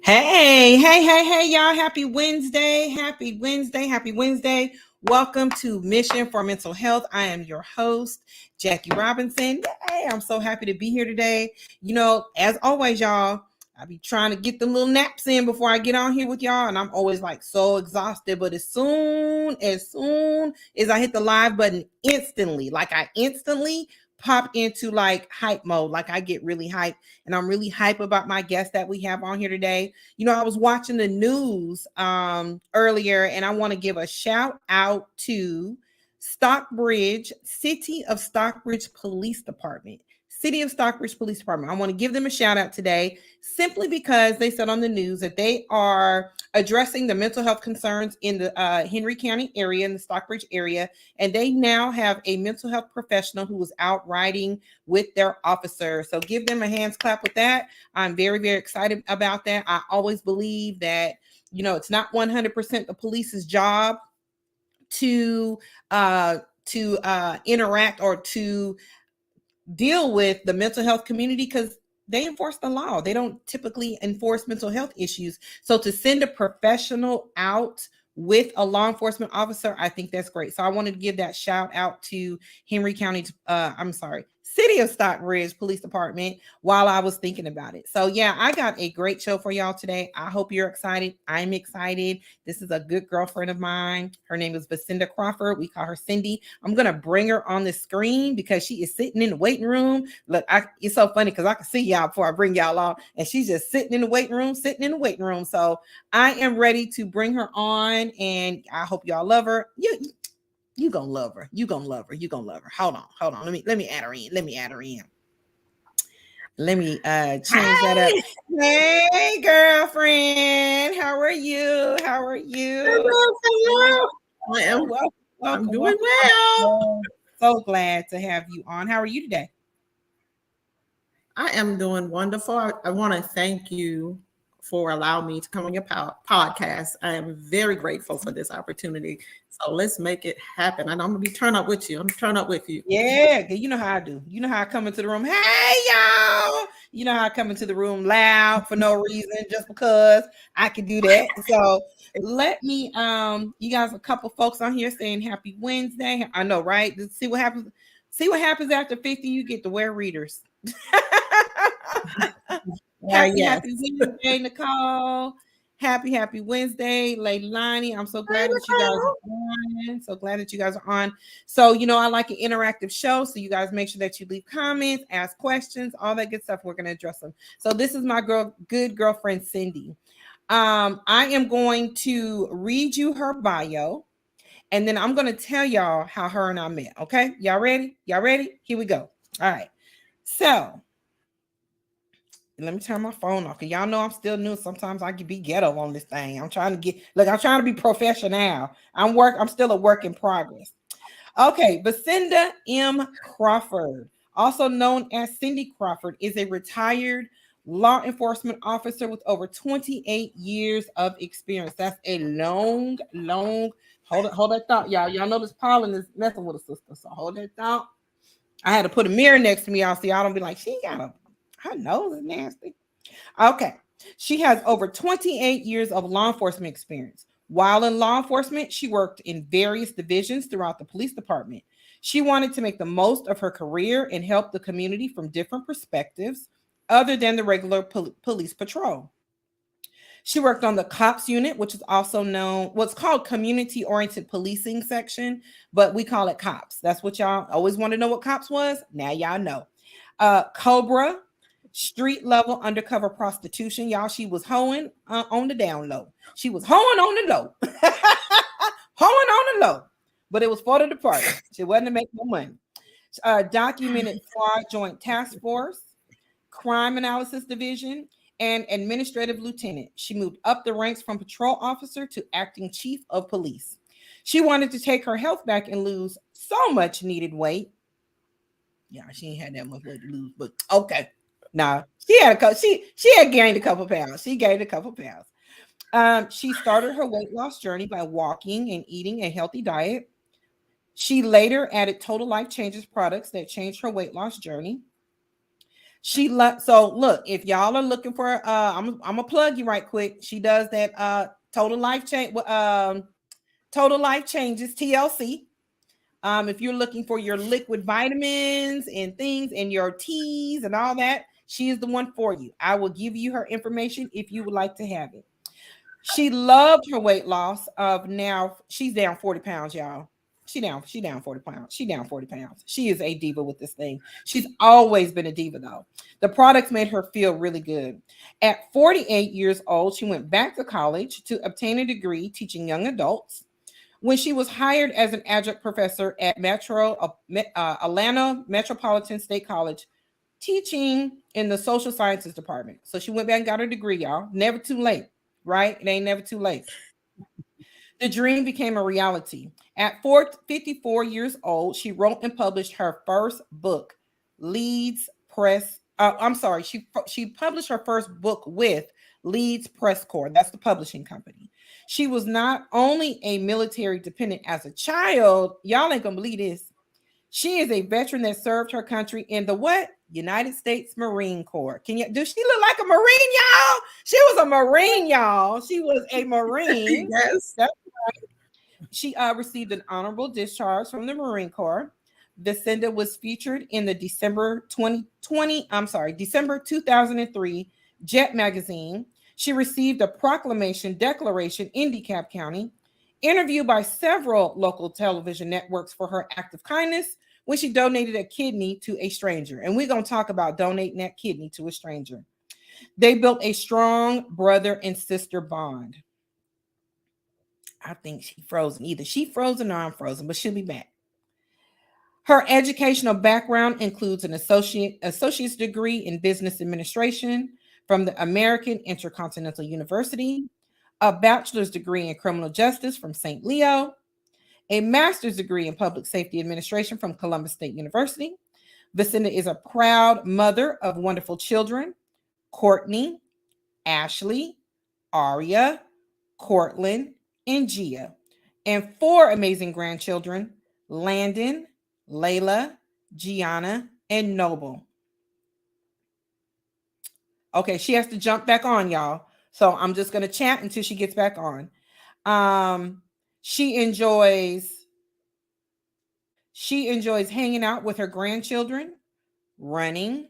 Hey, y'all. Happy Wednesday. Happy Wednesday. Happy Wednesday. Welcome to Mission for Mental Health. I am your host, Jackie Robinson. Hey, I'm so happy to be here today. As always, y'all, I be trying to get them little naps in before I get on here with y'all. And I'm always like so exhausted. But as soon as I hit the live button instantly, like I instantly pop into like hype mode. Like I get really hyped, and I'm really hype about my guest that we have on here today. I was watching the news earlier, and I want to give a shout out to Stockbridge, City of Stockbridge Police Department. City of Stockbridge Police Department. I want to give them a shout out today simply because they said on the news that they are addressing the mental health concerns in the Henry County area, in the Stockbridge area, and they now have a mental health professional who is out riding with their officer. So give them a hands clap with that. I'm very, very excited about that. I always believe that, it's not 100% the police's job to interact or to deal with the mental health community, because they enforce the law. They don't typically enforce mental health issues. So to send a professional out with a law enforcement officer, I think that's great. So I wanted to give that shout out to City of Stockbridge Police Department while I was thinking about it. So yeah, I got a great show for y'all today. I hope you're excited. I'm excited. This is a good girlfriend of mine. Her name is Vicinda Crawford. We call her Cindy. I'm going to bring her on the screen because she is sitting in the waiting room. Look, it's so funny because I can see y'all before I bring y'all on, and she's just sitting in the waiting room. So I am ready to bring her on, and I hope y'all love her. You gonna love her. You gonna love her. Hold on. Let me add her in. Let me change that up. Hey, girlfriend. How are you? Hello. I'm doing well. So glad to have you on. How are you today? I am doing wonderful. I want to thank you for allowing me to come on your podcast. I am very grateful for this opportunity. So let's make it happen. And I'm going to be turn up with you. Yeah, you know how I do. You know how I come into the room. Hey, y'all. You know how I come into the room loud for no reason, just because I can do that. So let me, you guys, a couple folks on here saying happy Wednesday. I know, right? Let's see what happens. See what happens after 50. You get to wear readers. Happy Wednesday, Nicole. Happy Wednesday, Lady Lonnie. I'm so glad that you guys are on. So, I like an interactive show. So you guys make sure that you leave comments, ask questions, all that good stuff. We're going to address them. So this is my good girlfriend, Cindy. I am going to read you her bio, and then I'm going to tell y'all how her and I met. Okay. Y'all ready? Here we go. All right. So let me turn my phone off, because y'all know I'm still new. Sometimes I can be ghetto on this thing. I'm trying to be professional. I'm still a work in progress. Okay, Vicinda M Crawford, also known as Cindy Crawford, is a retired law enforcement officer with over 28 years of experience. That's a long. Hold that thought, y'all. Y'all know this pollen is messing with a sister, so hold that thought. I had to put a mirror next to me, y'all, so y'all don't be like, her nose is nasty. Okay. She has over 28 years of law enforcement experience. While in law enforcement, she worked in various divisions throughout the police department. She wanted to make the most of her career and help the community from different perspectives other than the regular police patrol. She worked on the COPS unit, which is also known, what's called community-oriented policing section, but we call it COPS. That's what y'all always want to know what COPS was. Now y'all know. COBRA, street level undercover prostitution. Y'all, she was hoeing on the down low. She was hoeing on the low. Hoeing on the low. But it was for the department. She wasn't to make no money. Documented fraud joint task force, crime analysis division, and administrative lieutenant. She moved up the ranks from patrol officer to acting chief of police. She wanted to take her health back and lose so much needed weight. Yeah, she ain't had that much weight to lose, but okay. Nah, she had gained a couple pounds. She started her weight loss journey by walking and eating a healthy diet. She later added Total Life Changes products that changed her weight loss journey. So look, if y'all are looking for I'm gonna plug you right quick. She does that total life total life changes TLC. If you're looking for your liquid vitamins and things and your teas and all that, she is the one for you. I will give you her information if you would like to have it. She loved her weight loss of now she's down 40 pounds, y'all. She down 40 pounds. She down 40 pounds. She is a diva with this thing. She's always been a diva though. The products made her feel really good. At 48 years old, she went back to college to obtain a degree teaching young adults. When she was hired as an adjunct professor at Atlanta Metropolitan State College, teaching in the social sciences department. So she went back and got her degree, y'all. Never too late, right? It ain't never too late. The dream became a reality. At 54 years old, she wrote and published her first book, Leeds Press. She published her first book with Leeds Press Corps. That's the publishing company. She was not only a military dependent as a child, y'all ain't gonna believe this. She is a veteran that served her country in the what? United States Marine Corps. Does she look like a Marine, y'all? She was a Marine, y'all. She was a Marine. Yes. That's right. She received an honorable discharge from the Marine Corps. Vicinda was featured in the December 2003 Jet magazine. She received a proclamation declaration in DeKalb County, interviewed by several local television networks for her act of kindness when she donated a kidney to a stranger. And we're going to talk about donating that kidney to a stranger. They built a strong brother and sister bond. I think she's frozen. Either she's frozen or I'm frozen, but she'll be back. Her educational background includes an associate's degree in business administration from the American Intercontinental University, a bachelor's degree in criminal justice from St. Leo, a master's degree in public safety administration from Columbus State University. Vicinda is a proud mother of wonderful children, Courtney, Ashley, Aria, Cortland, and Gia, and 4 amazing grandchildren, Landon, Layla, Gianna, and Noble. Okay, she has to jump back on, y'all. So I'm just going to chat until she gets back on. She enjoys hanging out with her grandchildren, running,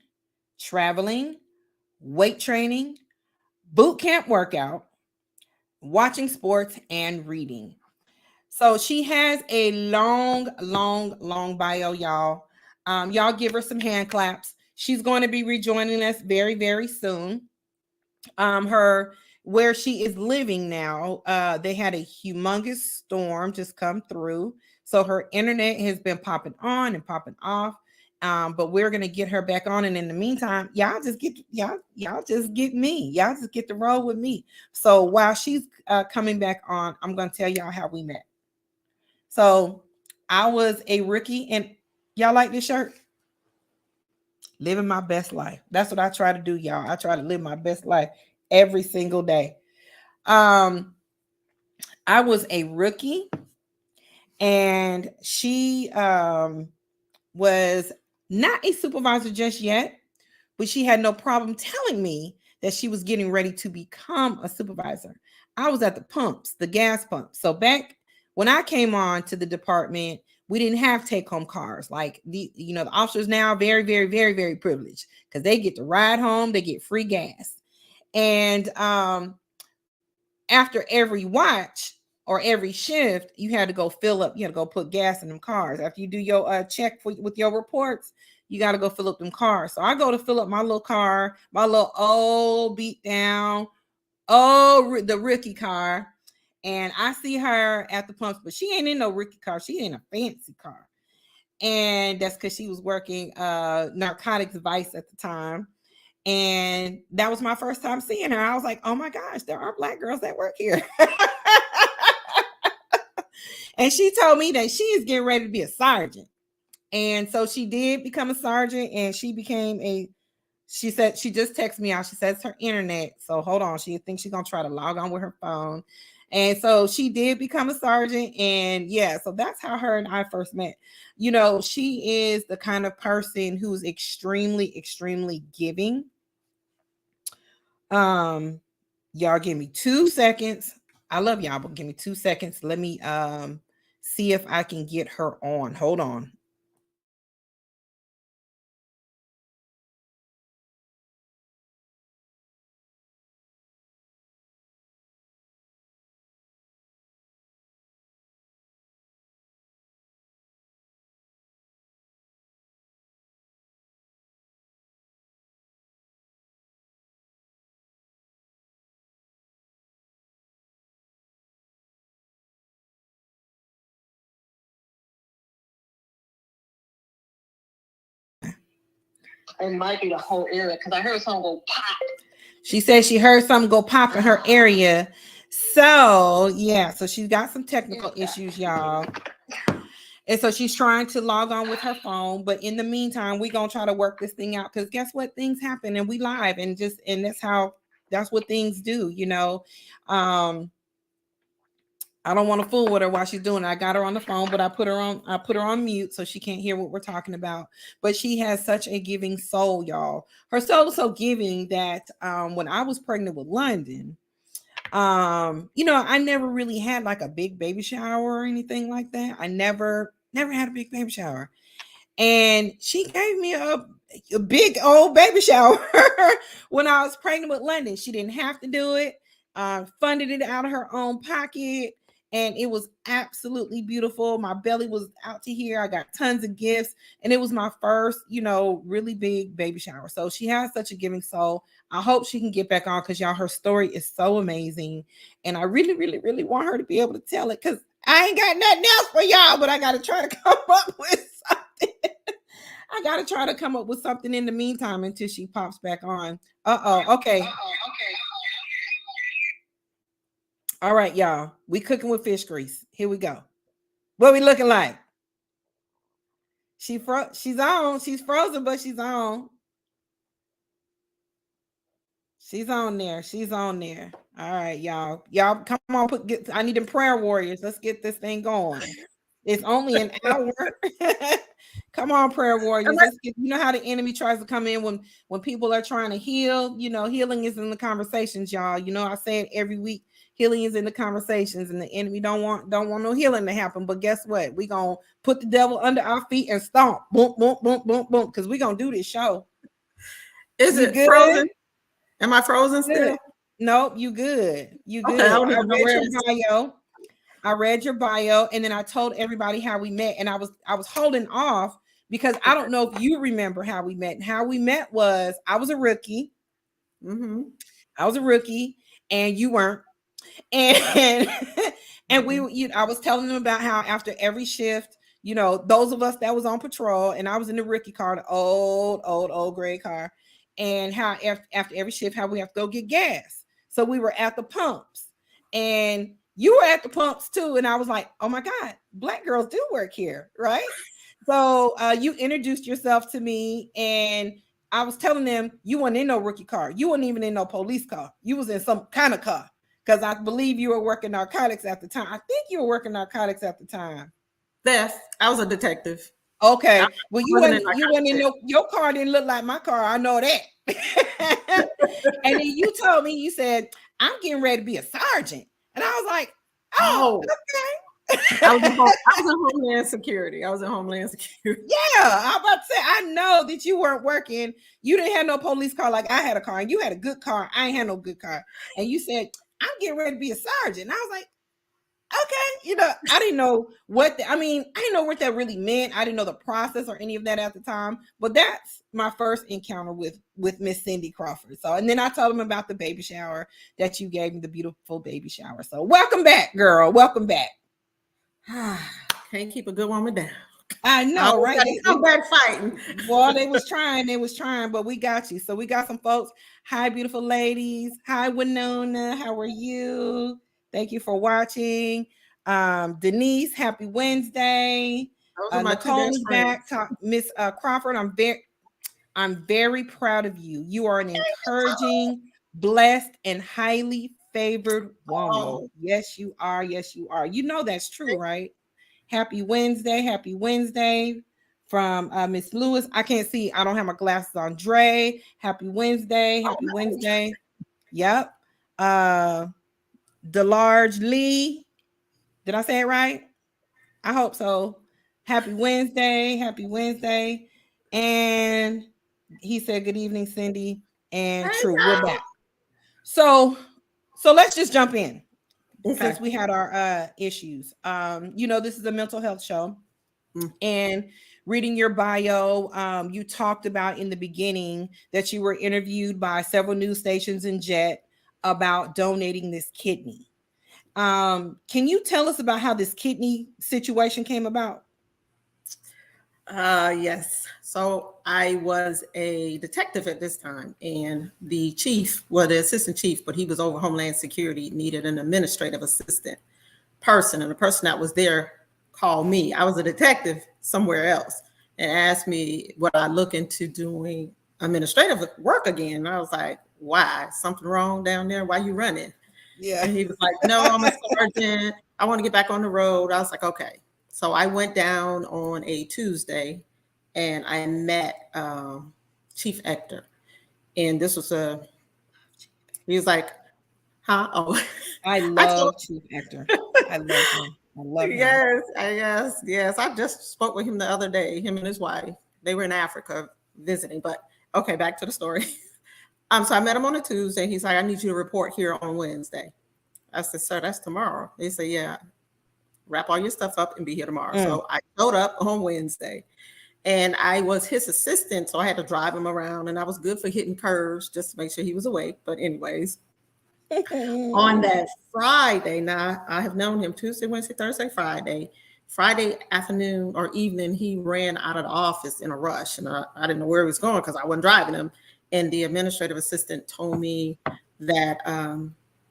traveling, weight training, boot camp workout, watching sports, and reading. So she has a long bio, y'all. Y'all give her some hand claps. She's going to be rejoining us very, very soon. Where she is living now, they had a humongous storm just come through. So her internet has been popping on and popping off. But we're gonna get her back on, and in the meantime, y'all just get me. Y'all just get to roll with me. So while she's coming back on, I'm gonna tell y'all how we met. So I was a rookie, and y'all like this shirt? Living my best life. That's what I try to do, y'all. I try to live my best life every single day. I was a rookie, and she was not a supervisor just yet, but she had no problem telling me that she was getting ready to become a supervisor. I was at the pumps, the gas pumps. So back when I came on to the department, we didn't have take-home cars. Like the officers now are very, very, very, very privileged because they get to ride home, they get free gas. And after every watch or every shift, you had to go fill up, you had to go put gas in them cars. After you do your check with your reports, you got to go fill up them cars. So I go to fill up my little car, my little old beat down, the rookie car. And I see her at the pumps, but she ain't in no rookie car. She in a fancy car. And that's because she was working narcotics vice at the time. And that was my first time seeing her. I was like, oh my gosh, there are Black girls that work here. And she told me that she is getting ready to be a sergeant. And so she did become a sergeant, and she said, she just texted me out. She says her internet. So hold on. She thinks she's going to try to log on with her phone. And so she did become a sergeant. And yeah, so that's how her and I first met. You know, she is the kind of person who's extremely, extremely giving. Y'all give me 2 seconds. I love y'all, but give me 2 seconds. Let me see if I can get her on. Hold on. It might be the whole area because I heard something go pop. She said she heard something go pop in her area. So yeah, so she's got some technical issues, y'all. And so she's trying to log on with her phone. But in the meantime, we're gonna try to work this thing out because guess what? Things happen and we live and that's what things do, you know. I don't want to fool with her while she's doing it. I got her on the phone, but I put her on mute so she can't hear what we're talking about. But she has such a giving soul, y'all. Her soul is so giving that when I was pregnant with London, you know, I never really had like a big baby shower or anything like that. I never had a big baby shower. And she gave me a big old baby shower when I was pregnant with London. She didn't have to do it. Funded it out of her own pocket. And it was absolutely beautiful. My belly was out to here. I got tons of gifts. And it was my first, you know, really big baby shower. So she has such a giving soul. I hope she can get back on because, y'all, her story is so amazing. And I really, really, really want her to be able to tell it because I ain't got nothing else for y'all, but I got to try to come up with something. I got to try to come up with something in the meantime until she pops back on. Okay. All right, y'all. We cooking with fish grease. Here we go. What we looking like? She's on. She's frozen, but she's on. She's on there. She's on there. All right, y'all. Y'all come on. I need them prayer warriors. Let's get this thing going. It's only an hour. Come on, prayer warriors. You know how the enemy tries to come in when people are trying to heal. You know, healing is in the conversations, y'all. You know, I say it every week. Healing is in the conversations, and the enemy don't want no healing to happen. But guess what? We gonna put the devil under our feet and stomp, boom, boom, boom, boom, boom, because we gonna do this show. Is it good? Frozen? Am I frozen still? Nope, you good. You good. Okay, I read your bio, and then I told everybody how we met, and I was holding off because I don't know if you remember how we met. How we met was I was a rookie. Mm-hmm. I was a rookie, and you weren't. And I was telling them about how after every shift, you know, those of us that was on patrol, and I was in the rookie car, the old gray car, and how after every shift, how we have to go get gas. So we were at the pumps, and you were at the pumps too. And I was like, oh my God, Black girls do work here, right? So you introduced yourself to me, and I was telling them you weren't in no rookie car. You weren't even in no police car. You was in some kind of car. Because I believe you were working narcotics at the time. I think you were working narcotics at the time. Yes, I was a detective. Okay. Well, you went in your car didn't look like my car. I know that. And then you told me, you said, I'm getting ready to be a sergeant. And I was like, oh, okay. I was in Homeland Security. Yeah, I was about to say, I know that you weren't working. You didn't have no police car like I had a car, and you had a good car. I ain't had no good car. And you said, I'm getting ready to be a sergeant. And I was like, okay, you know, I didn't know I didn't know what that really meant. I didn't know the process or any of that at the time. But that's my first encounter with Miss Cindy Crawford. So, and then I told him about the baby shower that you gave me, the beautiful baby shower. So welcome back, girl. Welcome back. Can't keep a good woman down. I know, right? They come back fighting. Well, they was trying, but we got you. So we got some folks. Hi, beautiful ladies. Hi, Winona. How are you? Thank you for watching. Denise, happy Wednesday. Nicole is back. Miss Crawford, I'm very proud of you. You are an encouraging, blessed, and highly favored woman. Oh. Yes, you are. Yes, you are. You know that's true, right? Happy Wednesday. Happy Wednesday from Miss Lewis. I can't see. I don't have my glasses on. Dre. Happy Wednesday. Happy Wednesday. Yep. DeLarge Lee. Did I say it right? I hope so. Happy Wednesday. Happy Wednesday. And he said, good evening, Cindy. And true, we're back. So let's just jump in. Okay. Since we had our issues. This is a mental health show. And reading your bio, you talked about in the beginning that you were interviewed by several news stations in Jet about donating this kidney. Can you tell us about how this kidney situation came about? Yes. So I was a detective at this time, and the chief, well, the assistant chief, but he was over Homeland Security, needed an administrative assistant person. And the person that was there called me. I was a detective somewhere else and asked me, would I look into doing administrative work again? And I was like, why? Something wrong down there? Why you running? Yeah. And he was like, no, I'm a sergeant. I want to get back on the road. I was like, okay. So I went down on a Tuesday and I met Chief Ector. And this was he was like, huh? Oh, I love Chief Ector. I love him. I love him. Yes. I just spoke with him the other day, him and his wife. They were in Africa visiting, but okay, back to the story. So I met him on a Tuesday. He's like, I need you to report here on Wednesday. I said, sir, that's tomorrow. They said, yeah, wrap all your stuff up and be here tomorrow. So I showed up on Wednesday and I was his assistant. So I had to drive him around and I was good for hitting curves just to make sure he was awake. But anyways, on that Friday, now I have known him Tuesday, Wednesday, Thursday, Friday afternoon or evening, he ran out of the office in a rush and I didn't know where he was going because I wasn't driving him. And the administrative assistant told me that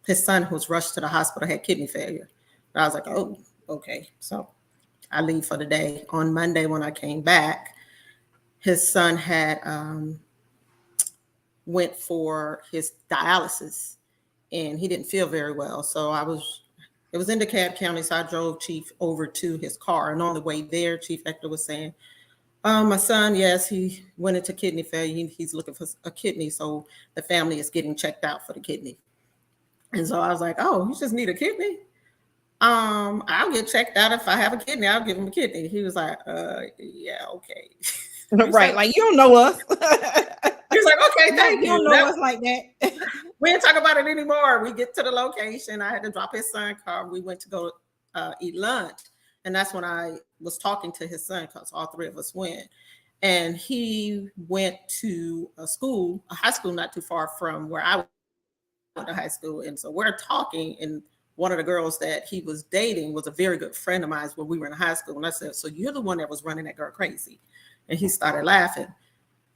his son who was rushed to the hospital had kidney failure. And I was like, oh, okay. So I leave for the day. On Monday when I came back, his son had went for his dialysis and he didn't feel very well. So it was in DeKalb County. So I drove Chief over to his car. And on the way there, Chief Ector was saying, my son, yes, he went into kidney failure. He's looking for a kidney. So the family is getting checked out for the kidney. And so I was like, oh, you just need a kidney? I'll get checked out. If I have a kidney, I'll give him a kidney. He was like, yeah, okay. Right. Like, you don't know us. He's like, okay, thank you. You don't know us like that. We didn't talk about it anymore. We get to the location. I had to drop his son car. We went to go eat lunch. And that's when I was talking to his son because all three of us went. And he went to a high school not too far from where I went to high school. And so we're talking, and one of the girls that he was dating was a very good friend of mine when we were in high school. And I said, so you're the one that was running that girl crazy. And he started laughing.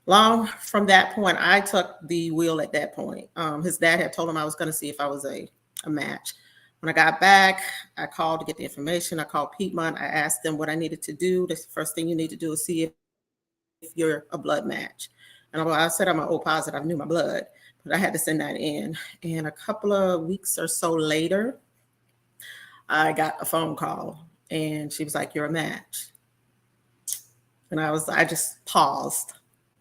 Long from that point, I took the wheel at that point. His dad had told him I was going to see if I was a match. When I got back, I called to get the information. I called Piedmont. I asked them what I needed to do. The first thing you need to do is see if you're a blood match. And I said I'm an O positive. I knew my blood, but I had to send that in. And a couple of weeks or so later, I got a phone call and she was like, you're a match. And I just paused.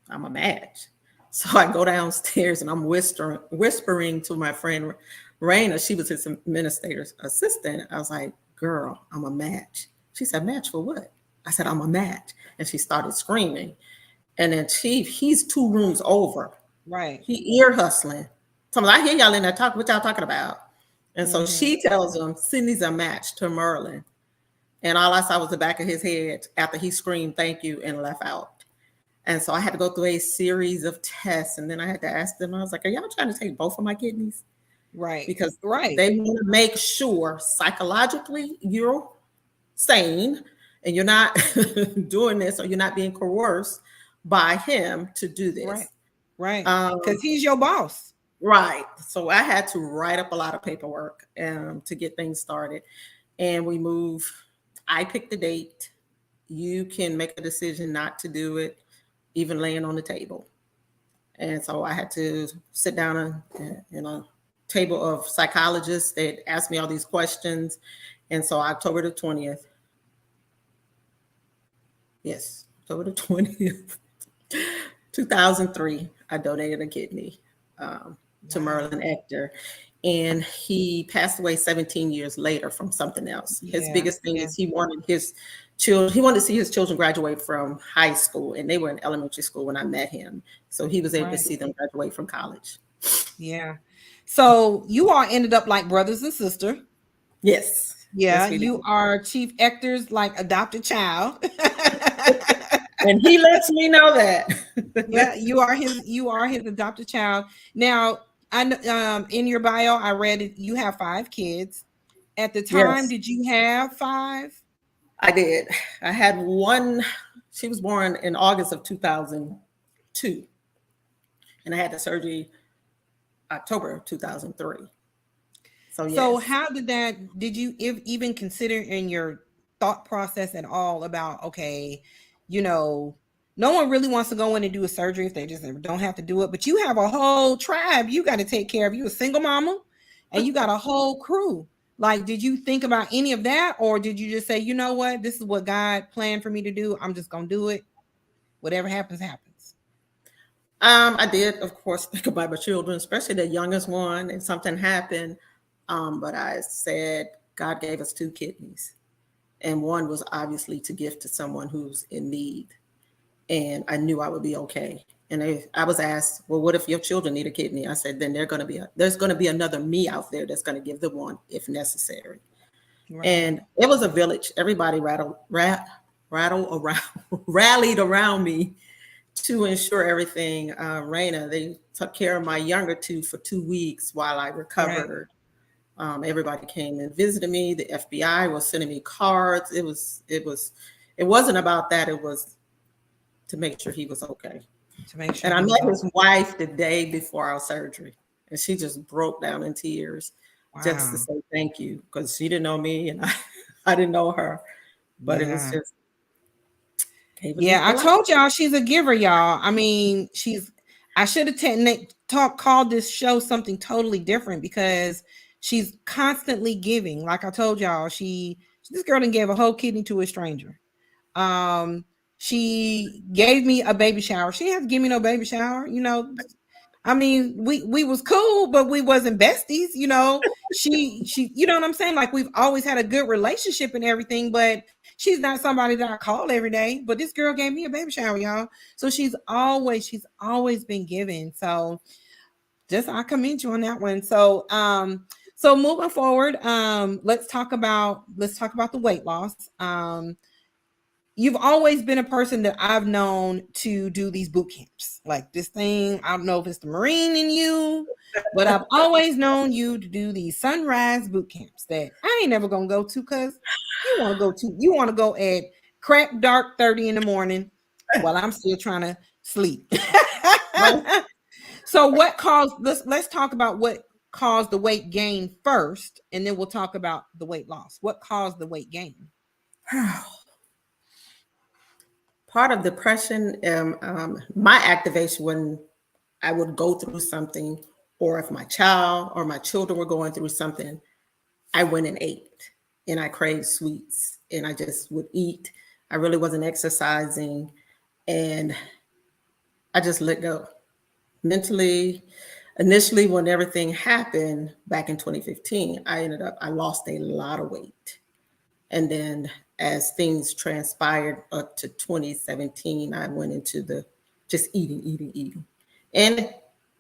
I'm a match. So I go downstairs and I'm whispering to my friend Raina. She was his administrator's assistant. I was like, girl, I'm a match. She said, match for what? I said, I'm a match. And she started screaming. And then Chief, he's 2 rooms over. Right. He ear hustling. So I hear y'all in there talk, what y'all talking about? And so she tells him, Cindy's a match to Merlin. And all I saw was the back of his head after he screamed, thank you, and left out. And so I had to go through a series of tests. And then I had to ask them, I was like, are y'all trying to take both of my kidneys? Right. Because they want to make sure psychologically you're sane and you're not doing this or you're not being coerced by him to do this. Right. Because he's your boss. Right. So I had to write up a lot of paperwork to get things started. And we move. I picked the date. You can make a decision not to do it, even laying on the table. And so I had to sit down and table of psychologists that asked me all these questions. And so October the 20th, yes, October the 20th, 2003, I donated a kidney to Merlin Ector. And he passed away 17 years later from something else. His biggest thing is he wanted to see his children graduate from high school, and they were in elementary school when I met him. So he was able to see them graduate from college. Yeah. So you all ended up like brothers and sisters. Yes. Yeah. Yes, you are Chief Ector's like adopted child. And he lets me know that. Yeah, you are his adopted child. Now, I in your bio, I read it, you have 5 kids. At the time, did you have 5? I did. I had one. She was born in August of 2002. And I had the surgery October of 2003. So, yes. So how did you even consider in your thought process at all about, okay, no one really wants to go in and do a surgery if they just don't have to do it, but you have a whole tribe you got to take care of. You a single mama and you got a whole crew. Like, did you think about any of that, or did you just say, you know what, this is what God planned for me to do, I'm just gonna do it, whatever happens happens? I did, of course, think about my children, especially the youngest one, and something happened. But I said, God gave us 2 kidneys, and one was obviously to give to someone who's in need. And I knew I would be okay. And I was asked, well, what if your children need a kidney? I said, then there's going to be another me out there that's going to give them one if necessary. Right. And it was a village. Everybody rallied around me to ensure everything. Raina, they took care of my younger 2 for 2 weeks while I recovered. Right. Everybody came and visited me. The FBI was sending me cards. It wasn't about that. It was to make sure he was okay. And I met his wife the day before our surgery, and she just broke down in tears just to say thank you, because she didn't know me and I didn't know her, but it was just. I told y'all she's a giver, y'all. I mean, I should have called this show something totally different, because she's constantly giving. Like I told y'all, this girl done gave a whole kidney to a stranger. She gave me a baby shower. She didn't have to give me no baby shower. I mean, we was cool, but we wasn't besties. She, you know what I'm saying? Like, we've always had a good relationship and everything, but she's not somebody that I call every day. But this girl gave me a baby shower, y'all. So she's always been giving. So I commend you on that one. So, so moving forward, let's talk about the weight loss. You've always been a person that I've known to do these boot camps. Like this thing, I don't know if it's the Marine in you, but I've always known you to do these sunrise boot camps that I ain't never gonna go to, because you want to go at crack dark 30 in the morning while I'm still trying to sleep. So let's talk about what caused the weight gain first, and then we'll talk about the weight loss. What caused the weight gain? Part of depression, my activation when I would go through something, or if my child or my children were going through something, I went and ate, and I craved sweets, and I just would eat. I really wasn't exercising, and I just let go. Mentally, initially, when everything happened back in 2015, I lost a lot of weight. And then as things transpired up to 2017, I went into the just eating. And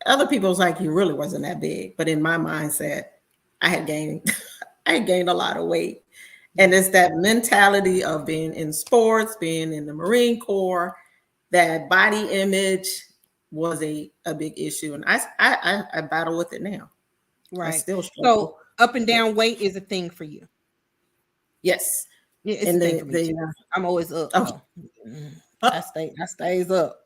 other people was like, you really wasn't that big. But in my mindset, I had gained a lot of weight. And it's that mentality of being in sports, being in the Marine Corps, that body image was a big issue. And I battle with it now. Right. I still struggle. So up and down weight is a thing for you. Yes. Yeah, it's a thing for me. I'm always up. Oh. I stays up.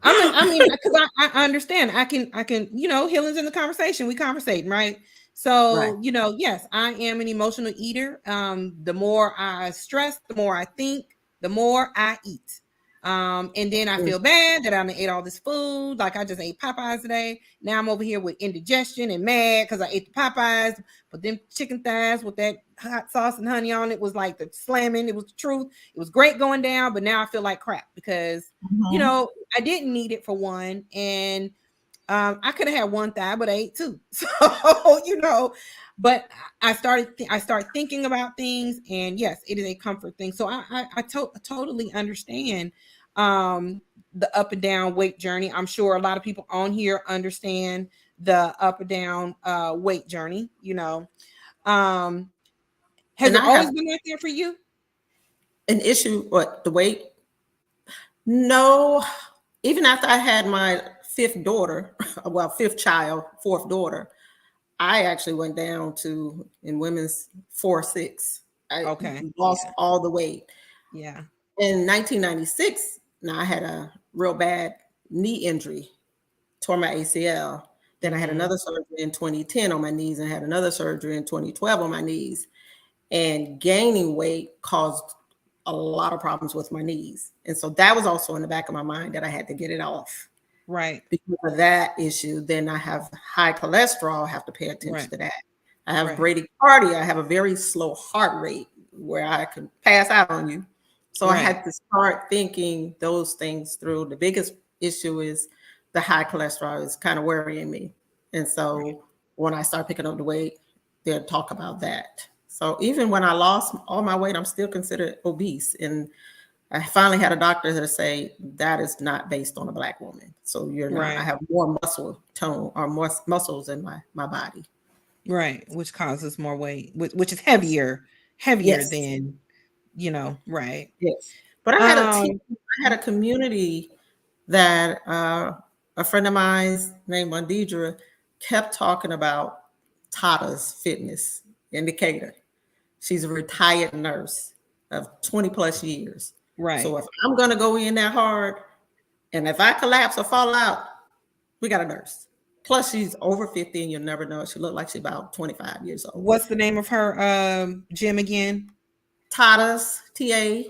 I mean, because I understand. I can, healing's in the conversation. We conversating, right? So, right. Yes, I am an emotional eater. The more I stress, the more I think, the more I eat. And then I feel bad that I ate all this food. Like I just ate Popeyes today. Now I'm over here with indigestion and mad because I ate the Popeyes, but then chicken thighs with that hot sauce and honey on it was like the slamming. It was the truth. It was great going down, but now I feel like crap because, you know, I didn't need it for one. And I could have had one thigh, but I ate two. So, you know, but I start thinking about things, and yes, it is a comfort thing. So I totally understand the up and down weight journey. I'm sure a lot of people on here understand the up and down weight journey. You know, has it always been like that for you? An issue? What, the weight? No, even after I had my fifth daughter, well, fifth child, fourth daughter, I actually went down to in women's 4'6". I lost all the weight. Yeah. In 1996, now I had a real bad knee injury, tore my ACL. Then I had another surgery in 2010 on my knees and had another surgery in 2012 on my knees. And gaining weight caused a lot of problems with my knees. And so that was also in the back of my mind that I had to get it off. Right. Because of that issue, then I have high cholesterol, I have to pay attention to that. I have bradycardia, I have a very slow heart rate where I can pass out on you. So I had to start thinking those things through. The biggest issue is the high cholesterol is kind of worrying me. And so when I start picking up the weight, they'll talk about that. So even when I lost all my weight, I'm still considered obese. And I finally had a doctor that say that is not based on a Black woman. So you're not, I have more muscle tone or more muscles in my body. Right. Which causes more weight, which is heavier than, you know, right. Yes. But I had a community that a friend of mine named Mondidra kept talking about Tata's fitness indicator. She's a retired nurse of 20 plus years. Right. So if I'm going to go in that hard and if I collapse or fall out, we got a nurse. Plus she's over 50 and you'll never know. She looked like she's about 25 years old. What's the name of her gym again? Tata's, Taddas.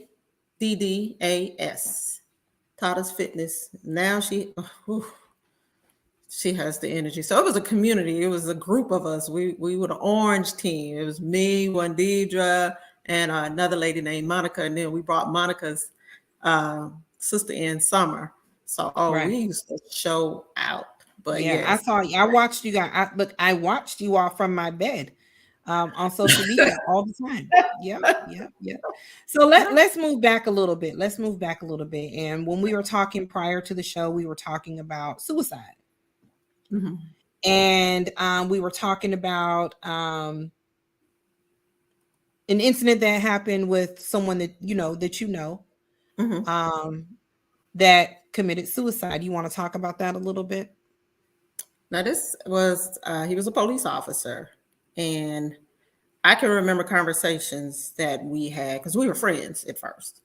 Tata's Fitness. Now she has the energy. So it was a community. It was a group of us. We were the orange team. It was me, Wandidra, and another lady named Monica. And then we brought Monica's sister in, Summer. So we used to show out. But I saw you. I watched you guys. I watched you all from my bed on social media all the time. Yeah. So let's move back a little bit. And when we were talking prior to the show, we were talking about suicide. Mm-hmm. And we were talking about an incident that happened with someone that you know mm-hmm. That committed suicide. You want to talk about that a little bit? Now this was he was a police officer, and I can remember conversations that we had because we were friends at first.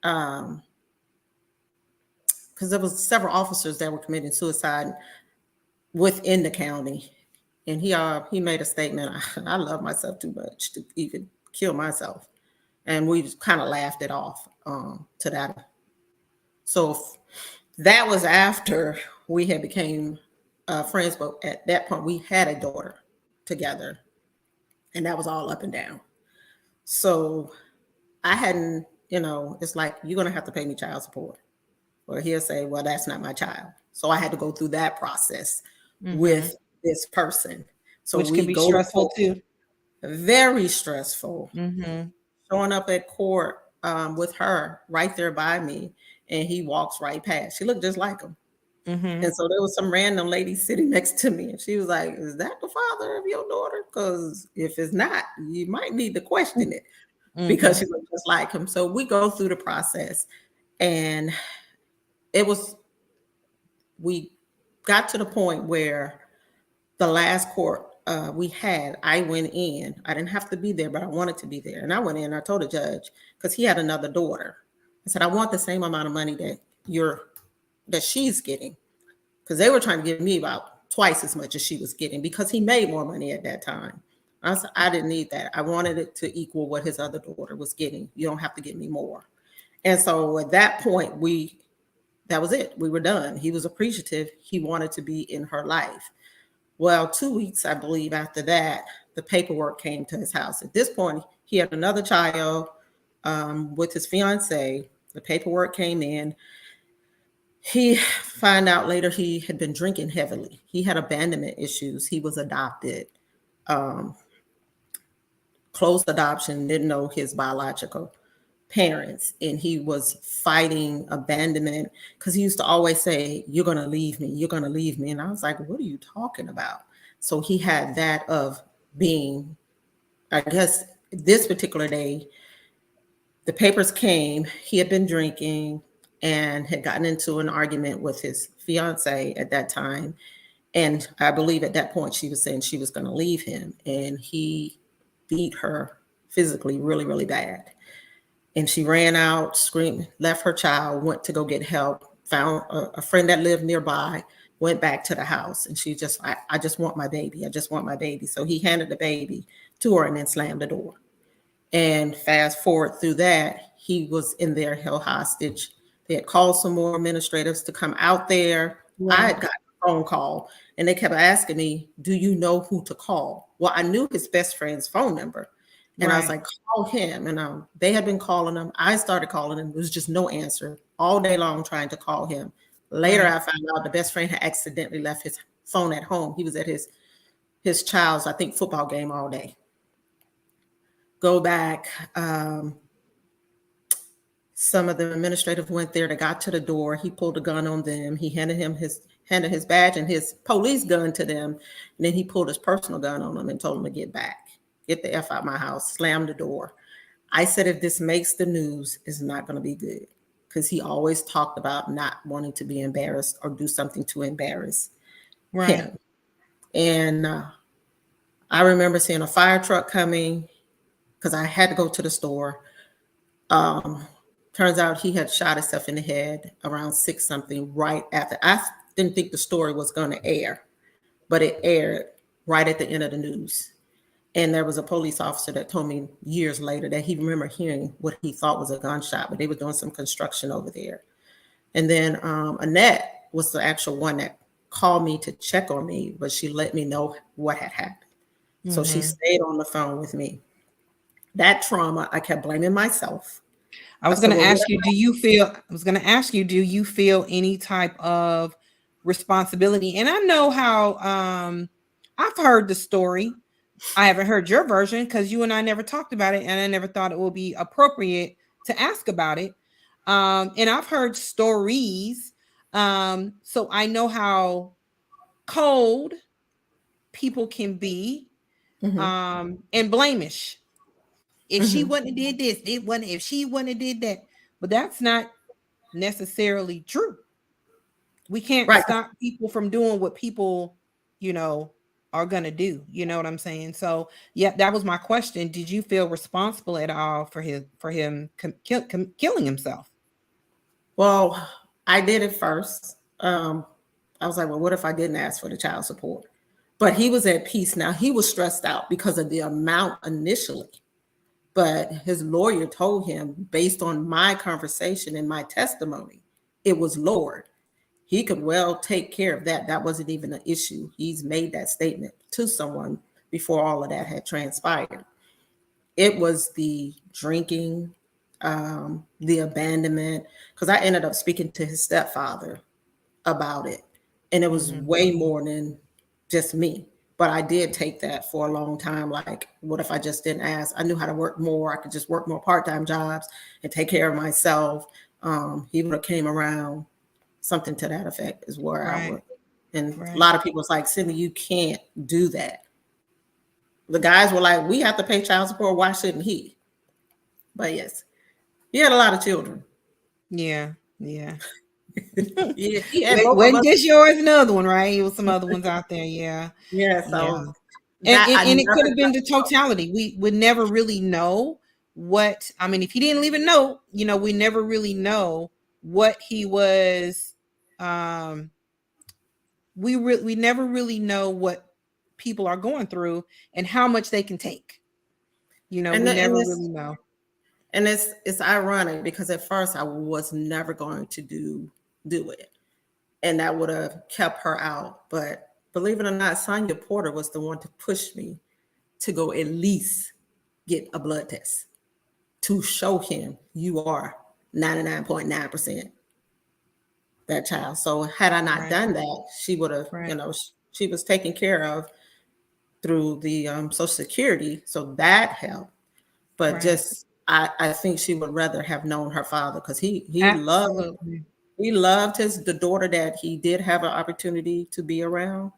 Because there was several officers that were committing suicide within the county, and he made a statement. I love myself too much to even kill myself, and we just kind of laughed it off to that. So that was after we had became friends, but at that point we had a daughter together, and that was all up and down. So I hadn't, it's like, you're going to have to pay me child support. Or he'll say, well, that's not my child. So I had to go through that process mm-hmm. with this person. So which can be stressful too. Very stressful. Mm-hmm. Showing up at court with her right there by me, and he walks right past. She looked just like him. Mm-hmm. And so there was some random lady sitting next to me, and she was like, is that the father of your daughter? Because if it's not, you might need to question it mm-hmm. because she looked just like him. So we go through the process, and we got to the point where the last court we had, I went in. I didn't have to be there, but I wanted to be there. And I went in, I told the judge, because he had another daughter. I said, I want the same amount of money that she's getting, because they were trying to give me about twice as much as she was getting because he made more money at that time. I said, I didn't need that. I wanted it to equal what his other daughter was getting. You don't have to give me more. And so at that point, that was it. We were done. He was appreciative. He wanted to be in her life. Well, 2 weeks, I believe, after that, the paperwork came to his house. At this point, he had another child with his fiance. The paperwork came in. He found out later he had been drinking heavily. He had abandonment issues. He was adopted, closed adoption, didn't know his biological parents, and he was fighting abandonment because he used to always say, "You're going to leave me, you're going to leave me." And I was like, what are you talking about? So he had that of being, I guess this particular day, the papers came, he had been drinking and had gotten into an argument with his fiance at that time. And I believe at that point she was saying she was going to leave him, and he beat her physically really, really bad. And she ran out, screaming, left her child, went to go get help, found a friend that lived nearby, went back to the house. And she just, I just want my baby. I just want my baby. So he handed the baby to her and then slammed the door. And fast forward through that, he was in there held hostage. They had called some more administrators to come out there. Wow. I had gotten a phone call and they kept asking me, do you know who to call? Well, I knew his best friend's phone number. And I was like, call him. And they had been calling him. I started calling him. There was just no answer all day long trying to call him. Later, I found out the best friend had accidentally left his phone at home. He was at his child's, I think, football game all day. Go back. Some of the administrators went there. They got to the door. He pulled a gun on them. He handed his badge and his police gun to them. And then he pulled his personal gun on them and told them to get back. Get the F out my house, slam the door. I said, if this makes the news, it's not going to be good. Because he always talked about not wanting to be embarrassed or do something to embarrass him. And I remember seeing a fire truck coming because I had to go to the store. Turns out he had shot himself in the head around 6 something right after. I didn't think the story was going to air, but it aired right at the end of the news. And there was a police officer that told me years later that he remembered hearing what he thought was a gunshot, but they were doing some construction over there. And then Annette was the actual one that called me to check on me, but she let me know what had happened. Mm-hmm. So she stayed on the phone with me. That trauma, I kept blaming myself. I was going to ask you, do you feel any type of responsibility? And I know how I've heard the story. I haven't heard your version because you and I never talked about it, and I never thought it would be appropriate to ask about it. And I've heard stories, so I know how cold people can be, and blamish. If she wouldn't have did this, if she wouldn't have did that. But that's not necessarily true. We can't stop people from doing what people, are gonna do. You know what I'm saying? So yeah, that was my question. Did you feel responsible at all for him killing himself? Well, I did it first. I was like, well, what if I didn't ask for the child support? But he was at peace now. He was stressed out because of the amount initially. But his lawyer told him, based on my conversation and my testimony, it was lowered. He could well take care of that. That wasn't even an issue. He's made that statement to someone before all of that had transpired. It was the drinking, the abandonment, because I ended up speaking to his stepfather about it. And it was way more than just me. But I did take that for a long time. Like, what if I just didn't ask? I knew how to work more. I could just work more part-time jobs and take care of myself. He would have came around. Something to that effect is where I would. And a lot of people was like, Cindy, you can't do that. The guys were like, we have to pay child support. Why shouldn't he? But yes, he had a lot of children. Yeah. Yeah, wasn't just yours, another one, right? It was some other ones out there. Yeah. So and it could have been the totality. We would never really know what, I mean, if he didn't leave a note, we never really know what he was. We never really know what people are going through and how much they can take. We never really know. And it's ironic because at first I was never going to do it. And that would have kept her out. But believe it or not, Sonia Porter was the one to push me to go at least get a blood test to show him you are 99.9% that child. So had I not done that, she would have, she was taken care of through the Social Security. So that helped. But just, I think she would rather have known her father because he loved the daughter that he did have an opportunity to be around.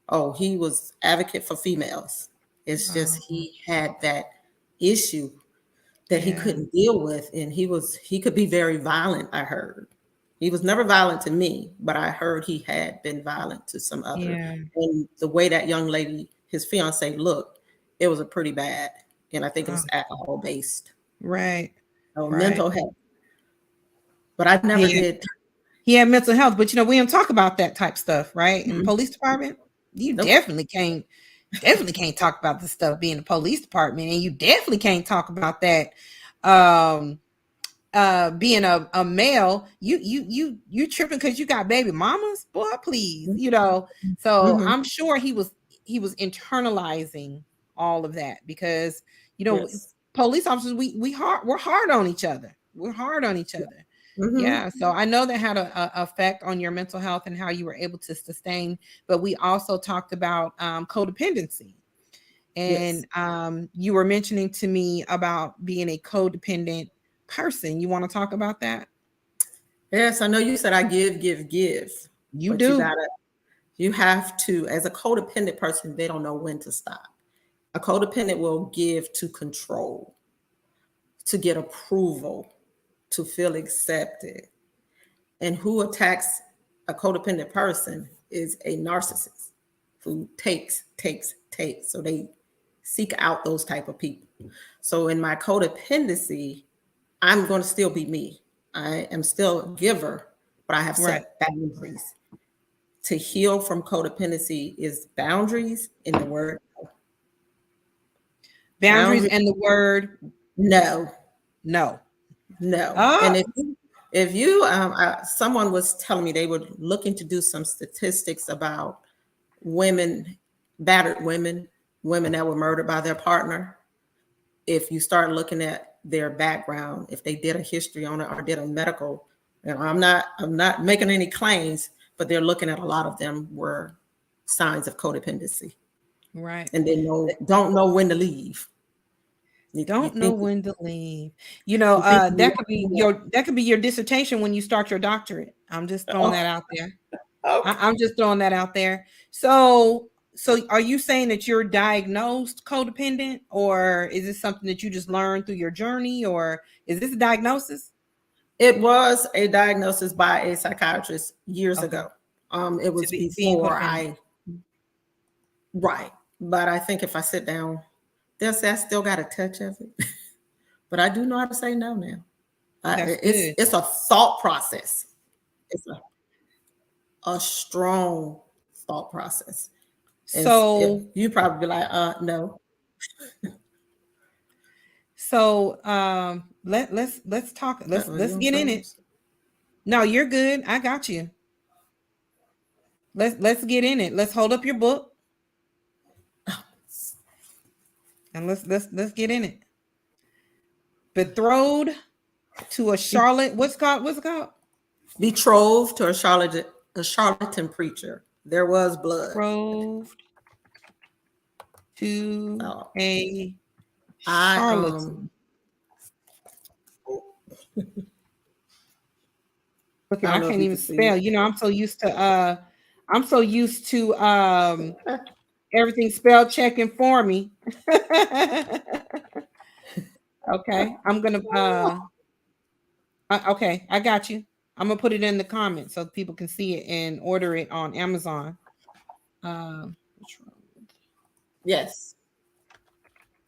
Oh, he was advocate for females. It's just he had that issue that he couldn't deal with, and he could be very violent. I heard he was never violent to me, but I heard he had been violent to some other. And the way that young lady, his fiance, looked, it was a pretty bad, and I think it was alcohol based. So mental health. But I never did. He had mental health, but we don't talk about that type stuff, right? In the police department, you definitely can't talk about the stuff being in the police department, and you definitely can't talk about that being a male. You tripping because you got baby mamas, boy, please, so I'm sure he was internalizing all of that because police officers, we're hard on each other. So I know that had a effect on your mental health and how you were able to sustain, but we also talked about codependency. And you were mentioning to me about being a codependent person. You want to talk about that? Yes, I know you said I give. You do. You have to, as a codependent person, they don't know when to stop. A codependent will give to control, to get approval, to feel accepted. And who attacks a codependent person is a narcissist who takes. So they seek out those type of people. So in my codependency, I'm going to still be me. I am still a giver, but I have set boundaries. To heal from codependency is boundaries in the word. Boundaries and the word no. Oh. And if you someone was telling me they were looking to do some statistics about battered women that were murdered by their partner. If you start looking at their background, if they did a history on it or did a medical, I'm not making any claims, but they're looking at a lot of them were signs of codependency. And they don't know when to leave. When to leave. That could be your dissertation when you start your doctorate. I'm just throwing that out there. Okay. I'm just throwing that out there. So are you saying that you're diagnosed codependent, or is this something that you just learned through your journey, or is this a diagnosis? It was a diagnosis by a psychiatrist years ago. It was before but I think if I sit down, they'll say I still got a touch of it, but I do know how to say no now. It's a thought process. It's a strong thought process. So you probably be like, no. So let's talk. Let's get in it. No, you're good. I got you. Let's get in it. Let's hold up your book. And let's get in it. Betrothed to a Charlotte. What's it called? Betrothed to a charlatan preacher. There was blood. Betrothed to a charlatan. Look, I can't even spell. I'm so used to everything spell checking for me. Okay, I'm gonna okay, I got you. I'm gonna put it in the comments so people can see it and order it on Amazon. Yes,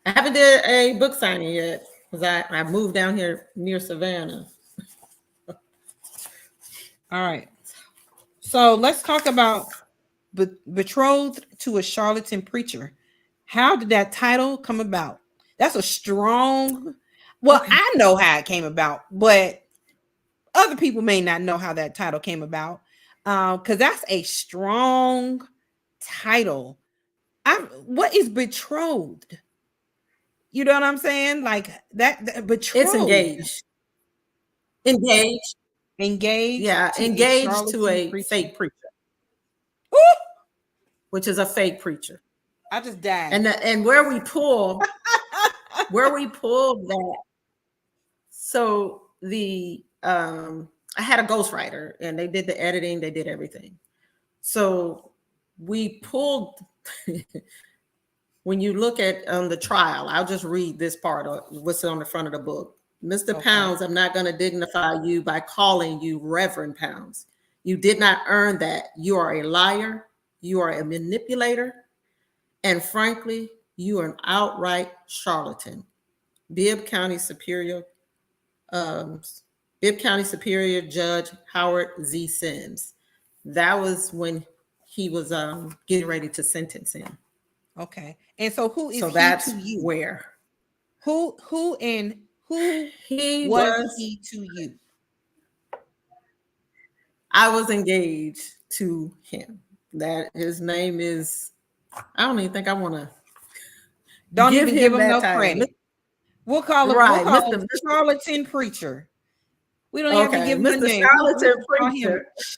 I haven't did a book signing yet because I moved down here near Savannah. All right, so let's talk about Betrothed to a Charlatan Preacher. How did that title come about? That's a strong Well, I know how it came about, but other people may not know how that title came about. Because that's a strong title. What is betrothed? You know what I'm saying? Like that betrothed. It's engaged. Engaged. Engaged. Yeah, To engaged to a fake preacher. Ooh! Which is a fake preacher. I just died. And where we pull that. So I had a ghostwriter, and they did the editing, they did everything. So we pulled. When you look at the trial, I'll just read this part of what's on the front of the book. Mr. Okay. Pounds, I'm not going to dignify you by calling you Reverend Pounds. You did not earn that. You are a liar. You are a manipulator. And frankly, you are an outright charlatan. Bibb County Superior Judge Howard Z. Sims. That was when he was getting ready to sentence him. Okay. And so who is so he that's to you? Where? Who was he to you? I was engaged to him. That his name is, I don't even think I want to. Don't even give him no credit. We'll call him, Mr. Charlatan Preacher. We don't have to give him a name.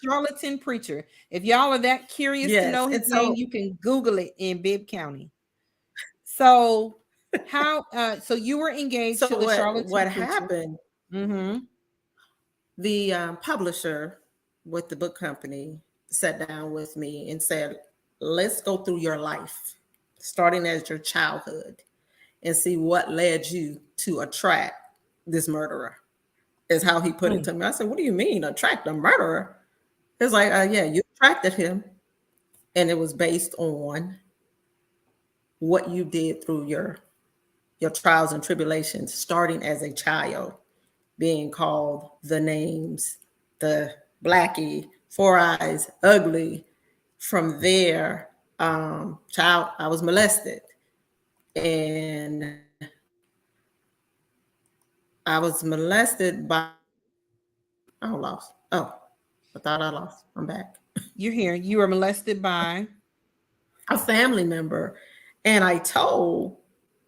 Charlatan Preacher. If y'all are that curious to know his name, you can Google it in Bibb County. So how? So you were engaged to a Charlatan What preacher. Happened? Mm-hmm. The publisher with the book company sat down with me and said, "Let's go through your life, starting as your childhood, and see what led you to attract this murderer." Is how he put it to me. I said, "What do you mean, attract a murderer?" It's like, yeah, you attracted him, and it was based on what you did through your trials and tribulations, starting as a child, being called the names, the Blackie, Four Eyes, Ugly. From there, I was molested, and I was molested by. I lost. Oh, I thought I lost. I'm back. You're here. You were molested by a family member, and I told,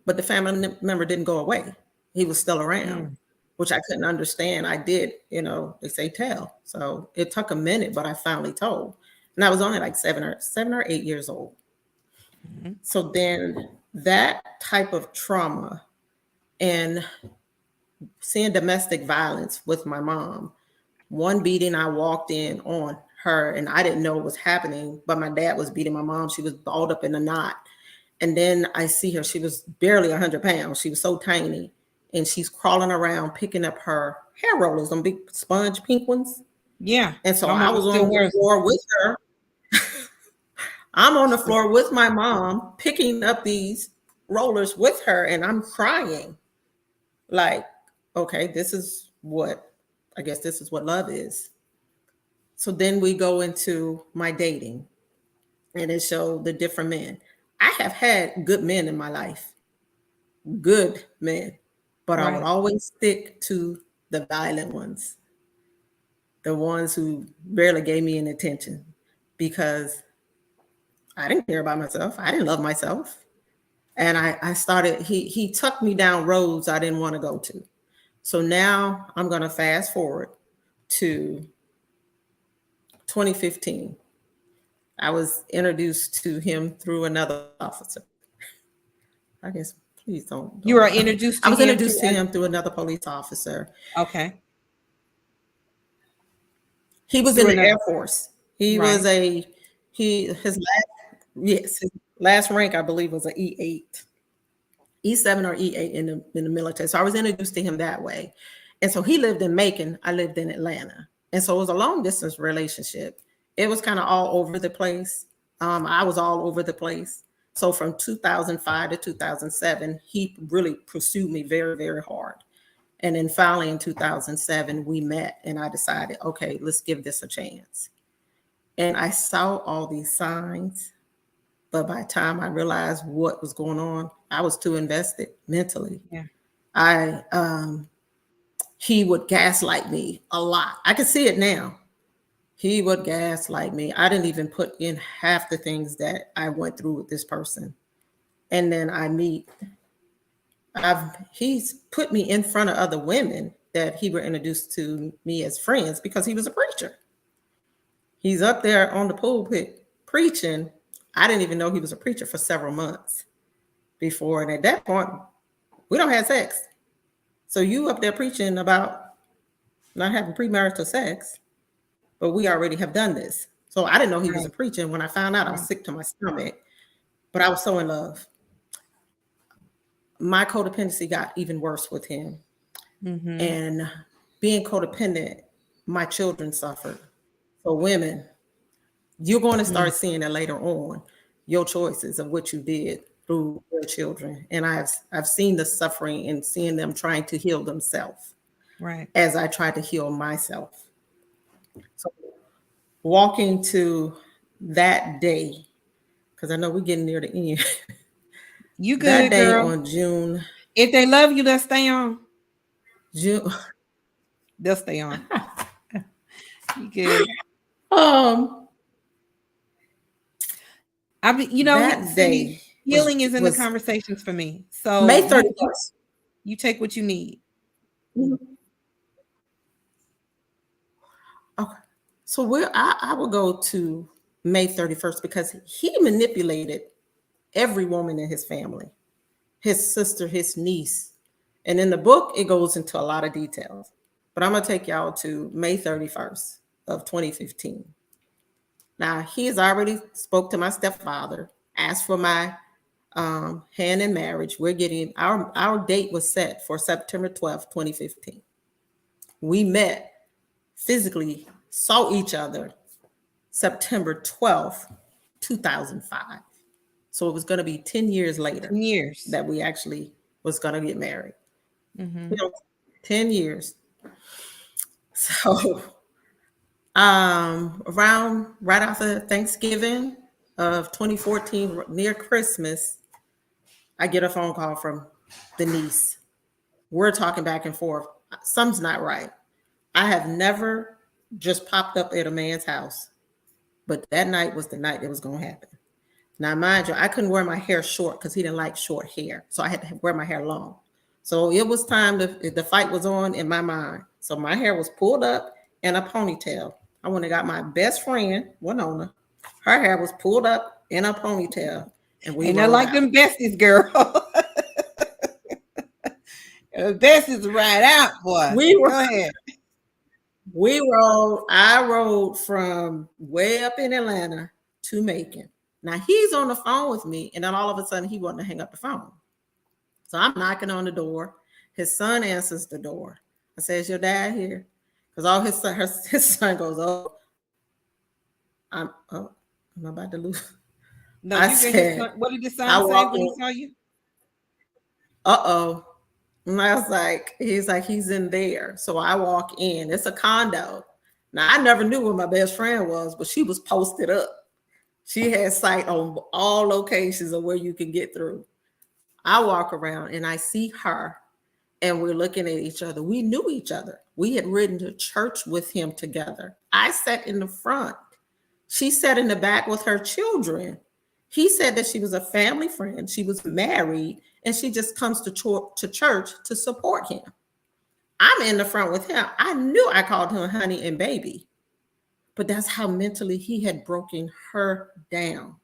but the family member didn't go away. He was still around, which I couldn't understand. I did, they say tell. So it took a minute, but I finally told. And I was only like 7 or 8 years old. Mm-hmm. So then that type of trauma and seeing domestic violence with my mom, one beating I walked in on her and I didn't know what was happening, but my dad was beating my mom. She was balled up in a knot. And then I see her, she was barely 100 pounds. She was so tiny. And she's crawling around, picking up her hair rollers, them big sponge pink ones. Yeah. And so I was on the floor with her. I'm on the floor with my mom, picking up these rollers with her, and I'm crying. Like, okay, this is what love is. So then we go into my dating, and it showed the different men. I have had good men in my life, good men, but right. I would always stick to the violent ones, the ones who barely gave me any attention, because I didn't care about myself. I didn't love myself. And I started, he took me down roads I didn't want to go to. So now I'm going to fast forward to 2015. I was introduced to him through another officer. I guess, please don't. You were introduced to him? I was introduced to him through another police officer. Okay. He was in the Air Force. He was his last rank, I believe, was an E8. E7 or E8 in the military. So I was introduced to him that way. And so he lived in Macon. I lived in Atlanta. And so it was a long distance relationship. It was kind of all over the place. I was all over the place. So from 2005 to 2007, he really pursued me very, very hard. And then finally in 2007, we met and I decided, okay, let's give this a chance. And I saw all these signs. But by the time I realized what was going on, I was too invested mentally. Yeah. He would gaslight me a lot. I can see it now. He would gaslight me. I didn't even put in half the things that I went through with this person. And then he's put me in front of other women that he were introduced to me as friends because he was a preacher. He's up there on the pulpit preaching. I didn't even know he was a preacher for several months before. And at that point, we don't have sex. So you up there preaching about not having premarital sex, but we already have done this. So I didn't know he was a preacher. And when I found out, I was sick to my stomach, but I was so in love. My codependency got even worse with him. Mm-hmm. And being codependent, my children suffered. So women, you're going to start seeing that later on, your choices of what you did through your children. And I've seen the suffering and seeing them trying to heal themselves. Right. As I tried to heal myself. So walking to that day, because I know we're getting near the end. You good, that day girl. On June. If they love you, they'll stay on. June. They'll stay on. You good. That day healing is in the conversations for me. So May 31st. You take what you need. Mm-hmm. Okay. So I will go to May 31st because he manipulated every woman in his family, his sister, his niece. And in the book, it goes into a lot of details. But I'm going to take y'all to May 31st of 2015. Now, he has already spoke to my stepfather, asked for my hand in marriage. We're getting, our date was set for September 12th, 2015. We met physically, saw each other September 12th, 2005. So it was going to be 10 years later that we actually was going to get married. Mm-hmm. 10 years. So around right after Thanksgiving of 2014, near Christmas, I get a phone call from the niece. We're talking back and forth. Something's not right. I have never just popped up at a man's house, but that night was the night it was going to happen. Now, mind you, I couldn't wear my hair short because he didn't like short hair. So I had to wear my hair long. So it was time the fight was on in my mind. So my hair was pulled up in a ponytail. I went and got my best friend, Winona. Her hair was pulled up in a ponytail. And we I like them besties, girl. Besties right out, boy. Go ahead. I rode from way up in Atlanta to Macon. Now he's on the phone with me, and then all of a sudden he wanted to hang up the phone. So I'm knocking on the door. His son answers the door. I say, "Is your dad here?" Because all his son goes, "Oh, I'm about to lose." No, I said, "What did the son say when he saw you?" Uh-oh. And I was like, he's in there. So I walk in. It's a condo. Now I never knew where my best friend was, but she was posted up. She had sight on all locations of where you can get through. I walk around and I see her, and we're looking at each other. We knew each other. We had ridden to church with him together. I sat in the front. She sat in the back with her children. He said that she was a family friend. She was married, and she just comes to church to support him. I'm in the front with him. I knew I called him honey and baby. But that's how mentally he had broken her down,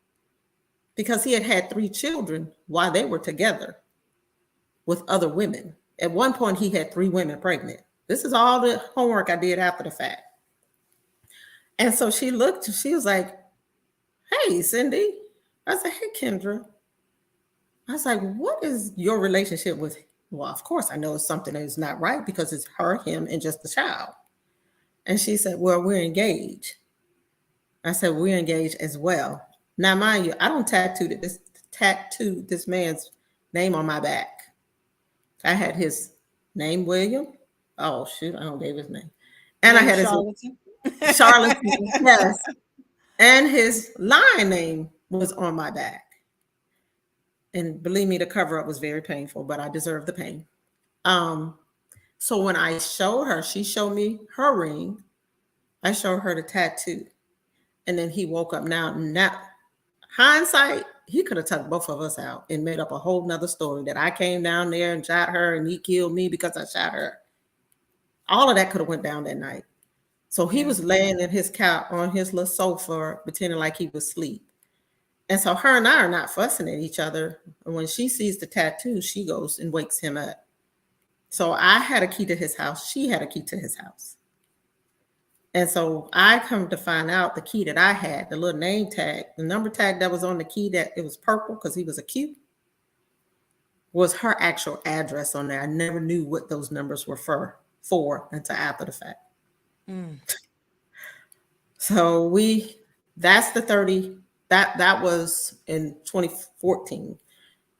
because he had had 3 children while they were together with other women. At one point, he had 3 women pregnant. This is all the homework I did after the fact. And so she looked, she was like, "Hey, Cindy." I said, "Hey, Kendra." I was like, "What is your relationship with?" Well, of course, I know it's something that is not right because it's her, him, and just the child. And she said, "Well, we're engaged." I said, "We're engaged as well." Now, mind you, I don't tattoo this man's name on my back. I had his name, William. Oh, shoot, I don't gave his name. And I had his Charlatan, yes. And his line name was on my back. And believe me, the cover up was very painful, but I deserved the pain. So when I showed her, she showed me her ring. I showed her the tattoo. And then he woke up now. Hindsight, he could have took both of us out and made up a whole nother story that I came down there and shot her and he killed me because I shot her. All of that could have went down that night. So he was laying in his couch on his little sofa, pretending like he was asleep. And so her and I are not fussing at each other. And when she sees the tattoo, she goes and wakes him up. So I had a key to his house. She had a key to his house. And so I come to find out the key that I had, the little name tag, the number tag that was on the key, that it was purple because he was a Q, was her actual address on there. I never knew what those numbers were for until after the fact. So that's the 30, that was in 2014.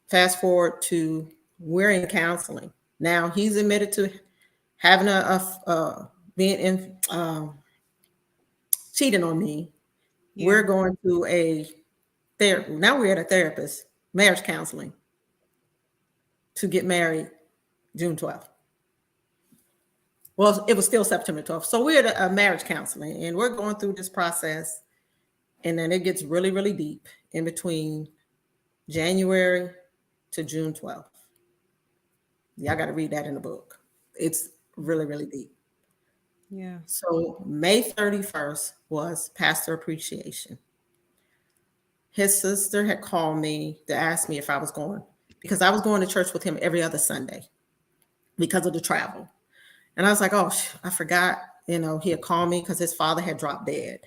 Fast forward to we're in counseling. Now he's admitted to having being in cheating on me. Yeah. We're going to a therapy. Now we're at a therapist, marriage counseling, to get married June 12th. Well, it was still September 12th. So we're at a marriage counseling and we're going through this process. And then it gets really, really deep in between January to June 12th. Y'all got to read that in the book. It's really, really deep. Yeah. So May 31st was Pastor Appreciation. His sister had called me to ask me if I was going, because I was going to church with him every other Sunday because of the travel. And I was like, oh, I forgot, he had called me because his father had dropped dead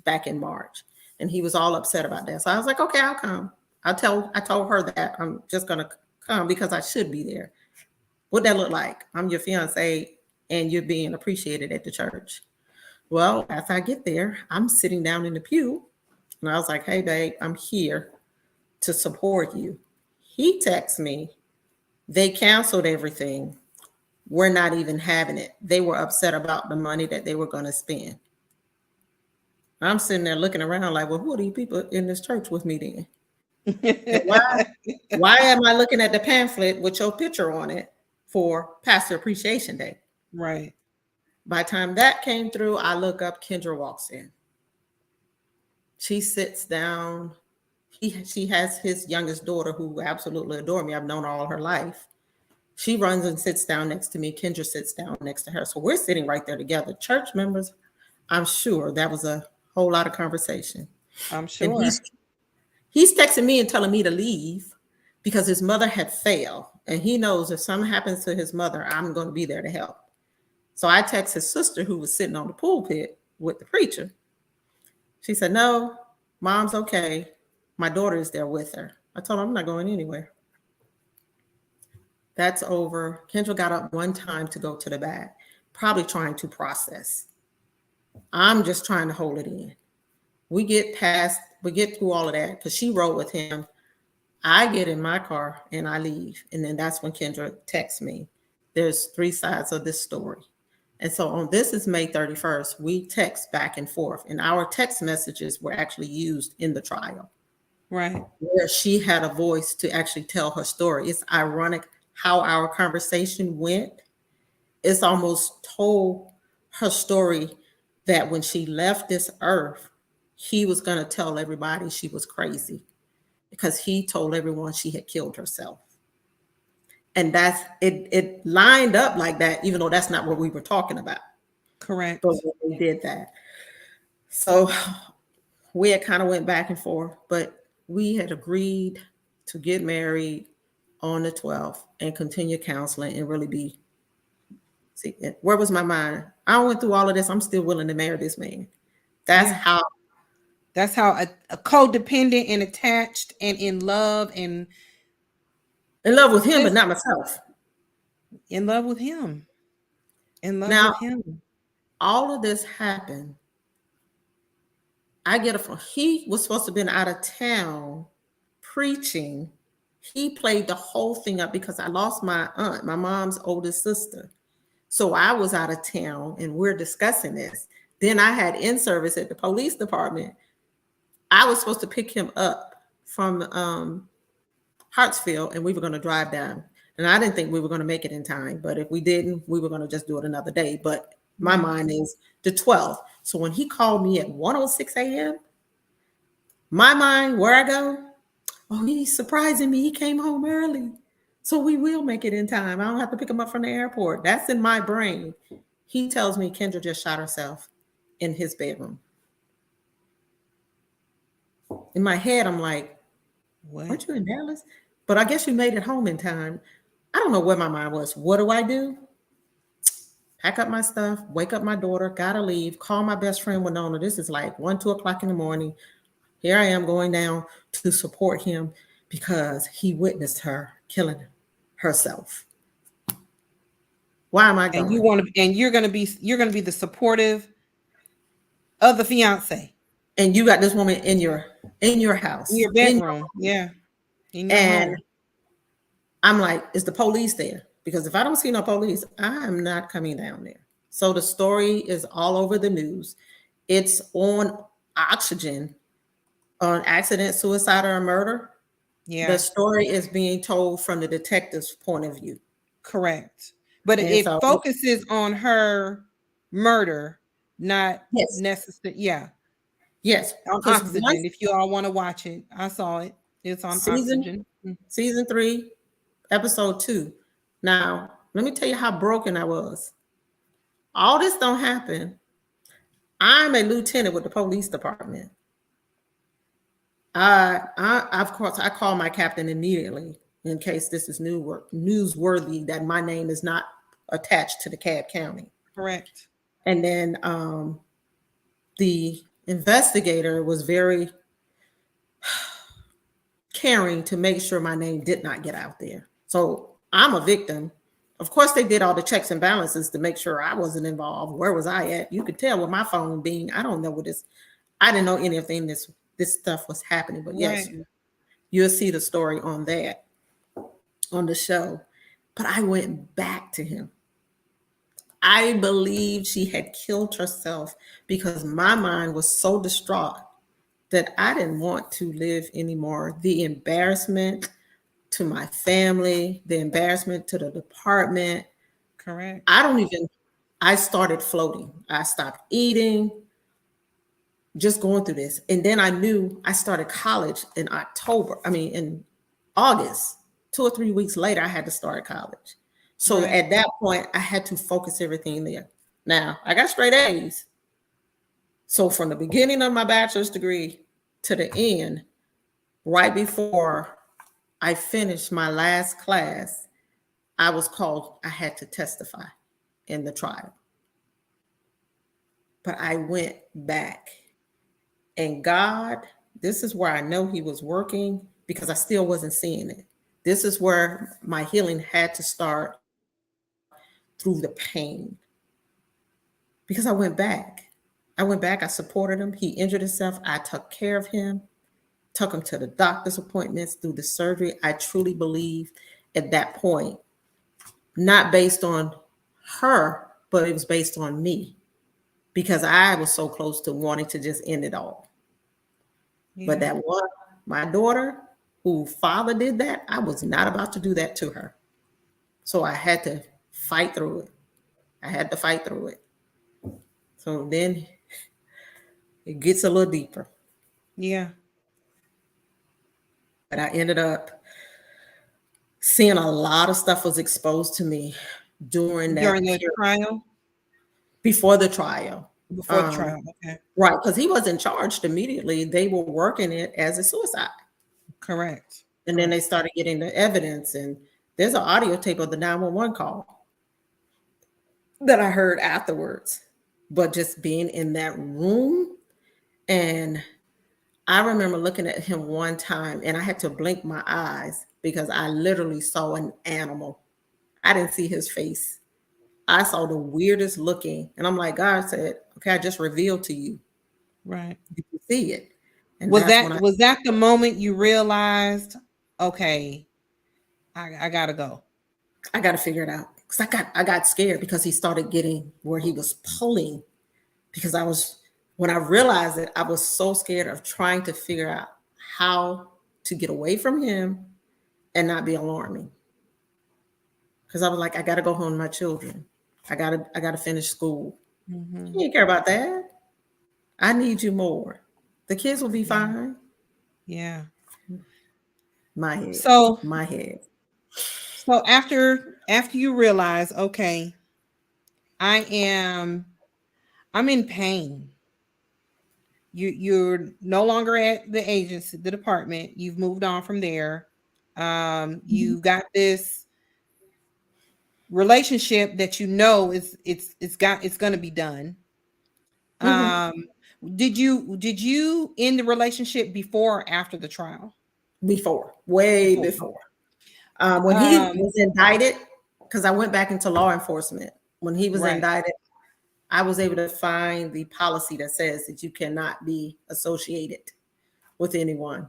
back in March. And he was all upset about that. So I was like, okay, I'll come. I told her that I'm just going to come because I should be there. What'd that look like? I'm your fiance and you're being appreciated at the church. Well, after I get there, I'm sitting down in the pew and I was like, hey, babe, I'm here to support you. He texts me. They canceled everything. We're not even having it. They were upset about the money that they were going to spend. I'm sitting there looking around like, well, who are these people in this church with me then? Why am I looking at the pamphlet with your picture on it for Pastor Appreciation Day? Right. By the time that came through, I look up, Kendra walks in. She sits down. She has his youngest daughter who absolutely adored me. I've known her all her life. She runs and sits down next to me. Kendra sits down next to her. So we're sitting right there together. Church members, I'm sure that was a whole lot of conversation. I'm sure. And he's texting me and telling me to leave because his mother had failed. And he knows if something happens to his mother, I'm going to be there to help. So I text his sister who was sitting on the pulpit with the preacher. She said, no, mom's okay. My daughter is there with her. I told her I'm not going anywhere. That's over. Kendra got up one time to go to the back, probably trying to process. I'm just trying to hold it in. We get through all of that because she rode with him. I get in my car and I leave. And then that's when Kendra texts me. There's 3 sides of this story. And so this is May 31st. We text back and forth. And our text messages were actually used in the trial. Right. Where she had a voice to actually tell her story. It's ironic how our conversation went. It's almost told her story that when she left this earth, he was going to tell everybody she was crazy because he told everyone she had killed herself. And that's it lined up like that, even though that's not what we were talking about. Correct. But we did that. So we had kind of went back and forth, but we had agreed to get married on the 12th and continue counseling and really see, where was my mind? I went through all of this. I'm still willing to marry this man. That's how a codependent and attached and in love with him, but not myself. In love with him. With him. All of this happened. I get he was supposed to have been out of town preaching. He played the whole thing up because I lost my aunt, my mom's oldest sister. So I was out of town and we're discussing this. Then I had in-service at the police department. I was supposed to pick him up from Hartsfield and we were going to drive down. And I didn't think we were going to make it in time, but if we didn't, we were going to just do it another day. But my mind is the 12th. So when he called me at 1:06 a.m., my mind, where I go, oh, he's surprising me. He came home early. So we will make it in time. I don't have to pick him up from the airport. That's in my brain. He tells me Kendra just shot herself in his bedroom. In my head, I'm like, what? Weren't you in Dallas? But I guess you made it home in time. I don't know where my mind was. What do? Pack up my stuff, wake up my daughter, gotta leave, call my best friend Winona. This is like 1, 2 o'clock in the morning. Here I am going down to support him because he witnessed her killing herself. Why am I going? And you're gonna be the supportive of the fiance. And you got this woman in your house. In your bedroom. Yeah. And home. I'm like, is the police there? Because if I don't see no police, I'm not coming down there. So the story is all over the news. It's on Oxygen, on accident, suicide, or murder. Yeah. The story is being told from the detective's point of view. Correct. But it focuses on her murder, not necessarily. Yeah. Yes. On Oxygen. If you all want to watch it, I saw it. It's on Oxygen. Season 3, episode 2. Now, let me tell you how broken I was. All this don't happen. I'm a lieutenant with the police department. Of course, I call my captain immediately in case this is newsworthy that my name is not attached to DeKalb County. Correct. And then the investigator was very caring to make sure my name did not get out there. So I'm a victim. Of course, they did all the checks and balances to make sure I wasn't involved. Where was I at? You could tell with my phone being, I don't know what this, I didn't know anything this stuff was happening. But yes, you'll see the story on that, on the show. But I went back to him. I believed she had killed herself because my mind was so distraught that I didn't want to live anymore. The embarrassment to my family, the embarrassment to the department. Correct. I started floating. I stopped eating, just going through this. And then I knew I started college in August. 2 or 3 weeks later, I had to start college. So at that point, I had to focus everything there. Now, I got straight A's. So from the beginning of my bachelor's degree to the end, right before I finished my last class, I was called, I had to testify in the trial. But I went back. And God, this is where I know he was working because I still wasn't seeing it. This is where my healing had to start through the pain. Because I went back. I supported him. He injured himself. I took care of him, took him to the doctor's appointments, through the surgery. I truly believe at that point, not based on her, but it was based on me because I was so close to wanting to just end it all. Yeah. But that one, my daughter, whose father did that, I was not about to do that to her. So I had to fight through it. So then it gets a little deeper. Yeah. But I ended up seeing a lot of stuff was exposed to me during the trial? Before the trial. Before the trial, okay. Right, because he wasn't charged immediately. They were working it as a suicide. Correct. And then they started getting the evidence, and there's an audio tape of the 911 call that I heard afterwards. But just being in that room, and I remember looking at him one time, and I had to blink my eyes because I literally saw an animal. I didn't see his face. I saw the weirdest looking, and I'm like, God said, okay, I just revealed to you. Right. You can see it. And was that the moment you realized, okay, I gotta go. I gotta figure it out. Because I got scared because he started getting where he was pulling. Because when I realized it, I was so scared of trying to figure out how to get away from him and not be alarming. because I was like, I got to go home to my children. I gotta finish school. Mm-hmm. You didn't care about that. I need you more. The kids will be fine. Yeah. My head. So My head. So after you realize, okay, I'm in pain. You're no longer at the agency, the department. You've moved on from there. You've got this relationship that you know it's going to be done. Did you end the relationship before or after the trial? Before, way before. When he was indicted, because I went back into law enforcement. When he was indicted, I was able to find the policy that says that you cannot be associated with anyone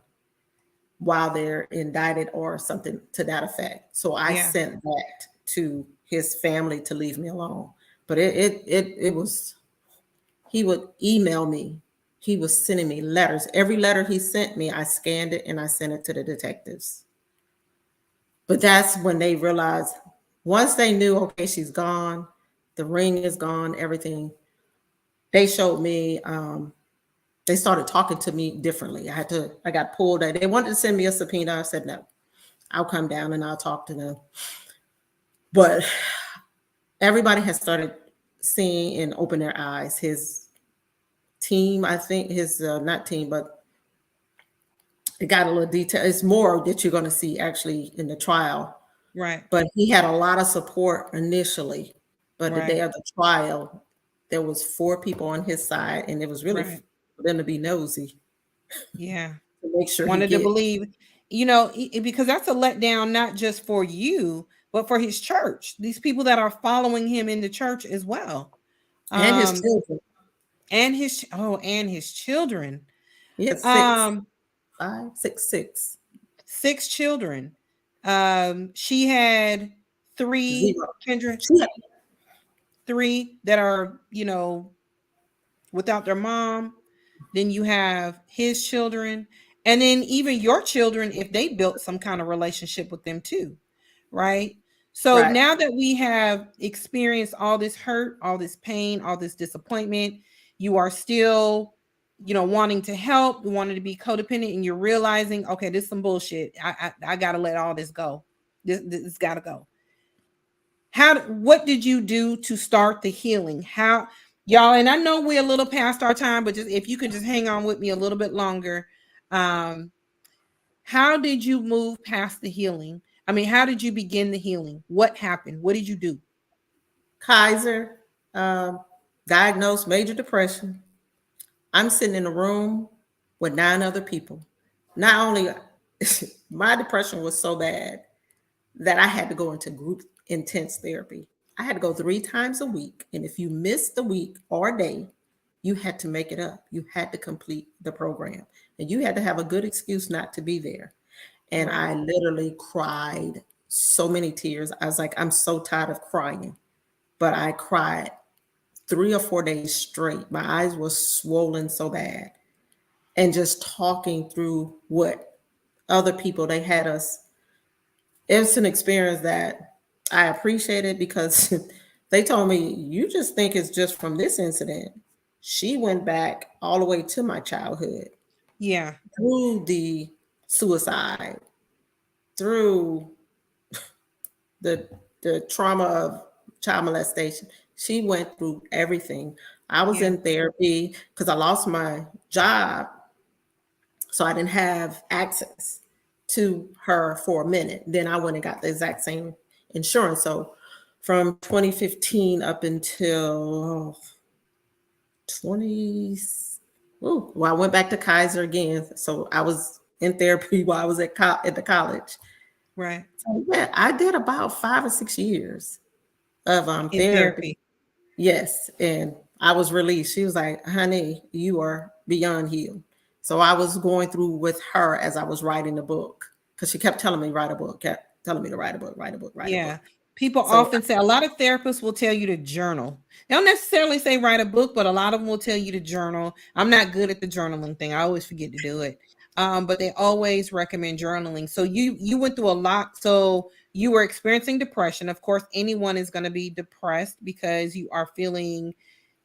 while they're indicted or something to that effect. So I sent that to his family to leave me alone. But it was, he would email me. He was sending me letters. Every letter he sent me, I scanned it and I sent it to the detectives. But that's when they realized, once they knew, okay, she's gone, the ring is gone, everything, they showed me, they started talking to me differently. I got pulled. They wanted to send me a subpoena. I said, no, I'll come down and I'll talk to them. But everybody has started seeing and open their eyes. His team, I think his, not team, but it got a little detail. It's more that you're going to see actually in the trial. Right. But he had a lot of support initially. But the day of the trial, there was 4 people on his side, and it was really for them to be nosy. Yeah. To make sure wanted to believe, because that's a letdown, not just for you, but for his church. These people that are following him in the church as well. And his children. And his children. Yes, 6. 6 children. She had 3, Kendra, 3 that are, without their mom. Then you have his children, and then even your children, if they built some kind of relationship with them too, right? So now that we have experienced all this hurt, all this pain, all this disappointment, you are still, wanting to help, wanting to be codependent, and you're realizing, okay, this is some bullshit. I got to let all this go. This got to go. What did you do to start the healing? How, y'all, and I know we're a little past our time, but just if you could just hang on with me a little bit longer. How did you move past the healing? I mean, how did you begin the healing? What happened? What did you do? Kaiser, diagnosed major depression. I'm sitting in a room with 9 other people. Not only my depression was so bad that I had to go into group intense therapy. I had to go 3 times a week. And if you missed the week or day, you had to make it up. You had to complete the program. And you had to have a good excuse not to be there. And I literally cried so many tears. I was like, I'm so tired of crying. But I cried 3 or 4 days straight. My eyes were swollen so bad. And just talking through what other people, they had us. It's an experience that I appreciated, because they told me, you just think it's just from this incident. She went back all the way to my childhood. Yeah. Through the suicide, through the trauma of child molestation. She went through everything. I was in therapy because I lost my job. So I didn't have access to her for a minute. Then I went and got the exact same insurance. So from 2015 up until I went back to Kaiser again. So I was in therapy while I was at the college. Right. So yeah, I did about 5 or 6 years of therapy. Yes. And I was released. She was like, honey, you are beyond healed. So I was going through with her as I was writing the book, because she kept telling me, write a book, kept telling me to write a book. Yeah. People often say, a lot of therapists will tell you to journal. They don't necessarily say write a book, but a lot of them will tell you to journal. I'm not good at the journaling thing. I always forget to do it. But they always recommend journaling. So you went through a lot. So you were experiencing depression. Of course, anyone is going to be depressed because you are feeling,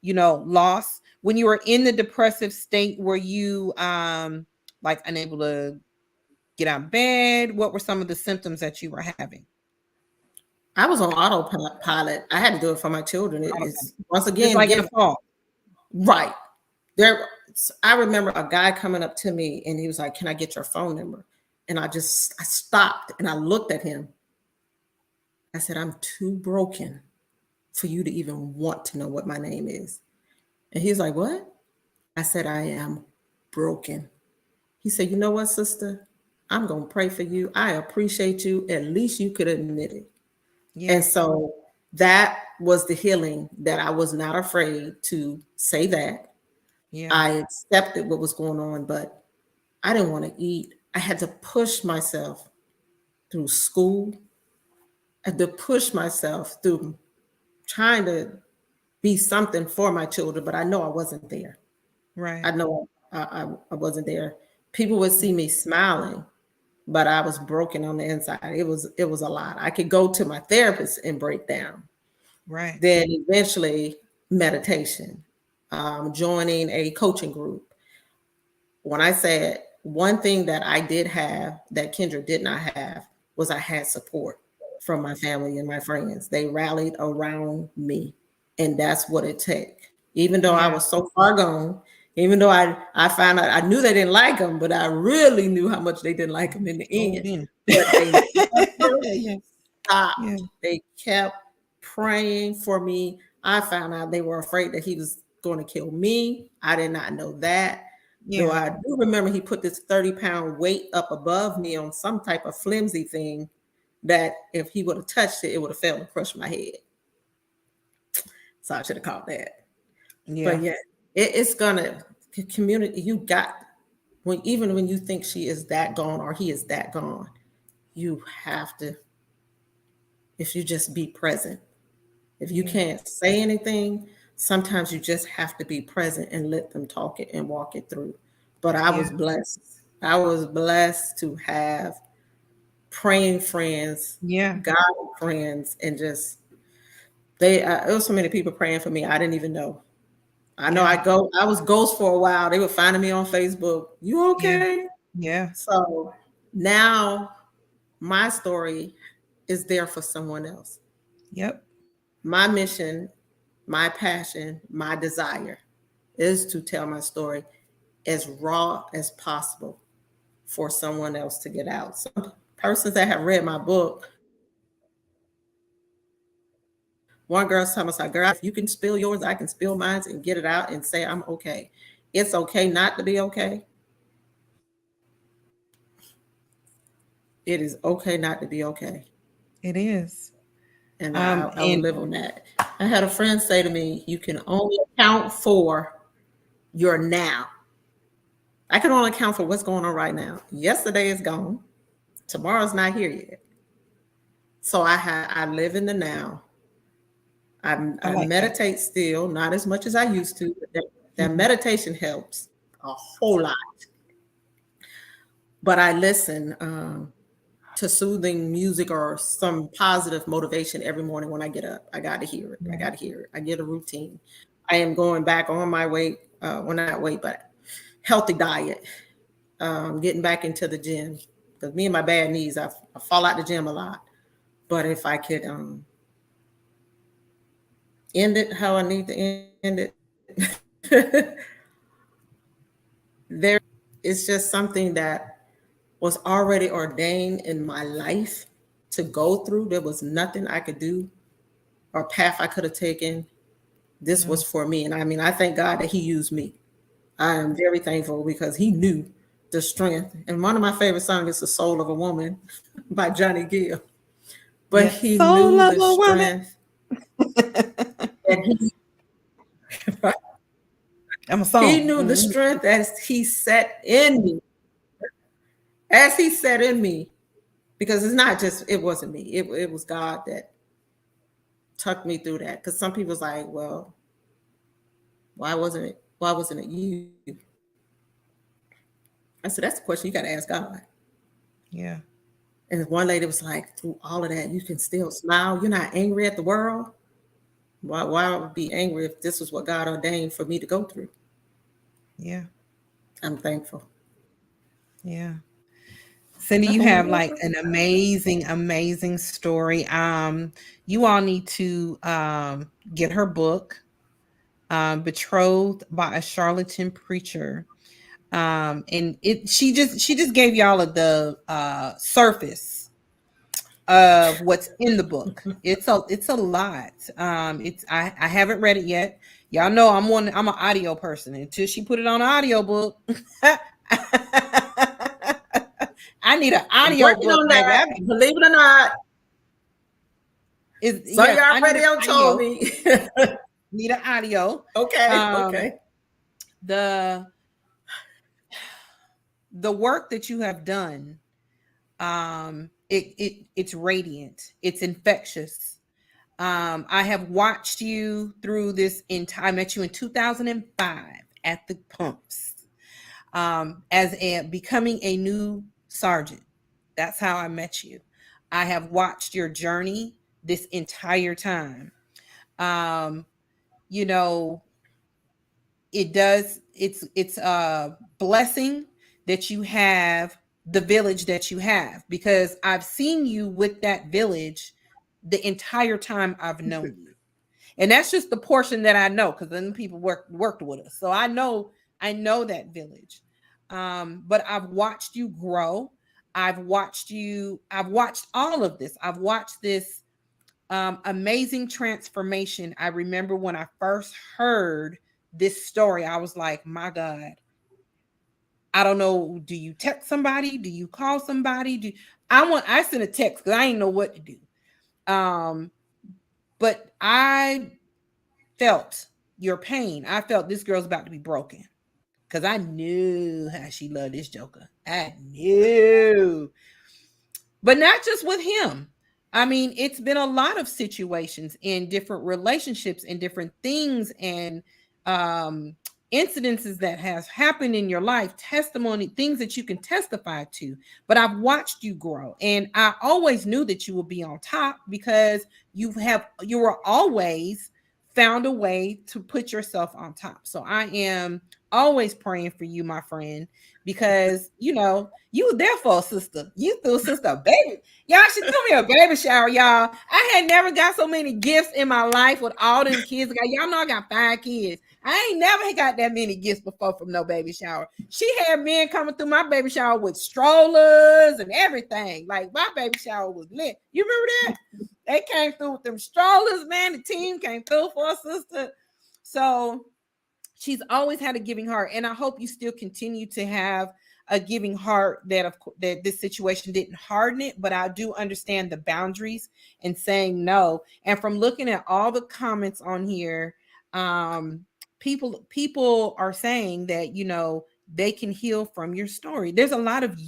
loss. When you were in the depressive state, were you like unable to get out of bed? What were some of the symptoms that you were having? I was on autopilot. I had to do it for my children. It's once Just again like in the fall. right there. I remember a guy coming up to me and he was like, "Can I get your phone number?" And I stopped and I looked at him. I said, "I'm too broken for you to even want to know what my name is." And he's like, "What?" I said, "I am broken." He said, "You know what, sister? I'm going to pray for you. I appreciate you. At least you could admit it." Yeah. And so that was the healing, that I was not afraid to say that. Yeah. I accepted what was going on, but I didn't want to eat. I had to push myself through school. I had to push myself through trying to be something for my children, but I know I wasn't there. Right. I know I wasn't there. People would see me smiling, but I was broken on the inside. It was a lot. I could go to my therapist and break down. Right. Then eventually meditation, joining a coaching group. When I said one thing that I did have that Kendra did not have was I had support from my family and my friends. They rallied around me, and that's what it took. Even though I was so far gone, even though I found out, I knew they didn't like them, but I really knew how much they didn't like them in the end. But they stopped. They kept praying for me. I found out they were afraid that he was going to kill me. I did not know that. Though I do remember he put this 30-pound weight up above me on some type of flimsy thing that if he would have touched it, it would have fell and crushed my head. So I should have caught that. Yeah. But yeah, it's gonna community. You got even when you think she is that gone or he is that gone, you have to, if you just be present. If you can't say anything, sometimes you just have to be present and let them talk it and walk it through. But I was blessed. I was blessed to have praying friends, God friends, and just there was so many people praying for me. I didn't even know. I know I was ghost for a while. They were finding me on Facebook. You okay? Yeah. So now my story is there for someone else. Yep. My mission, my passion, my desire is to tell my story as raw as possible for someone else to get out. Some persons that have read my book, one girl's telling us, girl, if you can spill yours, I can spill mine and get it out and say I'm okay. It's okay not to be okay. It is okay not to be okay. It is. And I will live on that. I had a friend say to me, you can only account for your now. I can only account for what's going on right now. Yesterday is gone. Tomorrow's not here yet. So I live in the now. I meditate still, not as much as I used to. That meditation helps a whole lot. But I listen to soothing music or some positive motivation every morning when I get up. I got to hear it. I got to hear it. I get a routine. I am going back on my weight, well, not weight, but healthy diet, getting back into the gym. Because me and my bad knees, I fall out the gym a lot. But if I could end it how I need to end it, there it's just something that was already ordained in my life to go through. There was nothing I could do or path I could have taken. This was for me. And I mean, I thank God that he used me. I am very thankful because he knew the strength. And one of my favorite songs is The Soul of a Woman by Johnny Gill. But he knew the strength that he knew the strength as he set in me. As he set in me. Because it's not just, it wasn't me. It was God that tucked me through that. Because some people's like, well, why wasn't it you? I said, that's the question you got to ask God. Yeah. And one lady was like, through all of that, you can still smile. You're not angry at the world. Why I would be angry if this was what God ordained for me to go through? Yeah. I'm thankful. Yeah. Cindy, you have like an amazing story. You all need to get her book, Betrothed by a Charlatan Preacher. And she just gave y'all the surface of what's in the book. It's a lot. I haven't read it yet. Y'all know I'm an audio person. Until she put it on an audio book. I need an I'm audio working book, on baby. that. Believe it or not. So Yes, your I need an radio told audio. me. Need an audio. Okay. Um, Okay. the the work that you have done, it's radiant. It's infectious. I have watched you through this entire. I met you in 2005 at the pumps, as a becoming a new sergeant. That's how I met you. I have watched your journey this entire time. Um, you know, it's a blessing that you have the village that you have, because I've seen you with that village the entire time I've known you. And that's just the portion that I know, because then people worked with us. So I know that village. But I've watched you grow. I've watched all of this. I've watched this amazing transformation. I remember when I first heard this story, I was like, my God, I don't know. Do you text somebody? Do you call somebody? I sent a text because I didn't know what to do. Um, but I felt your pain. I felt this girl's about to be broken, because I knew how she loved this Joker. I knew. But not just with him. I mean, it's been a lot of situations in different relationships and different things and um, incidences that has happened in your life, testimony, things that you can testify to. But I've watched you grow, and I always knew that you would be on top, because you were always found a way to put yourself on top. So I am always praying for you, my friend, because you were there for a sister. You threw a sister a baby. Y'all, she threw me a baby shower, y'all. I had never got so many gifts in my life with all them kids. Y'all know I got 5 kids. I ain't never got that many gifts before from no baby shower. She had men coming through my baby shower with strollers and everything. Like, my baby shower was lit. You remember that? They came through with them strollers, man. The team came through for a sister. So she's always had a giving heart, and I hope you still continue to have a giving heart. That this situation didn't harden it, but I do understand the boundaries and saying no. And from looking at all the comments on here, people are saying that they can heal from your story. There's a lot of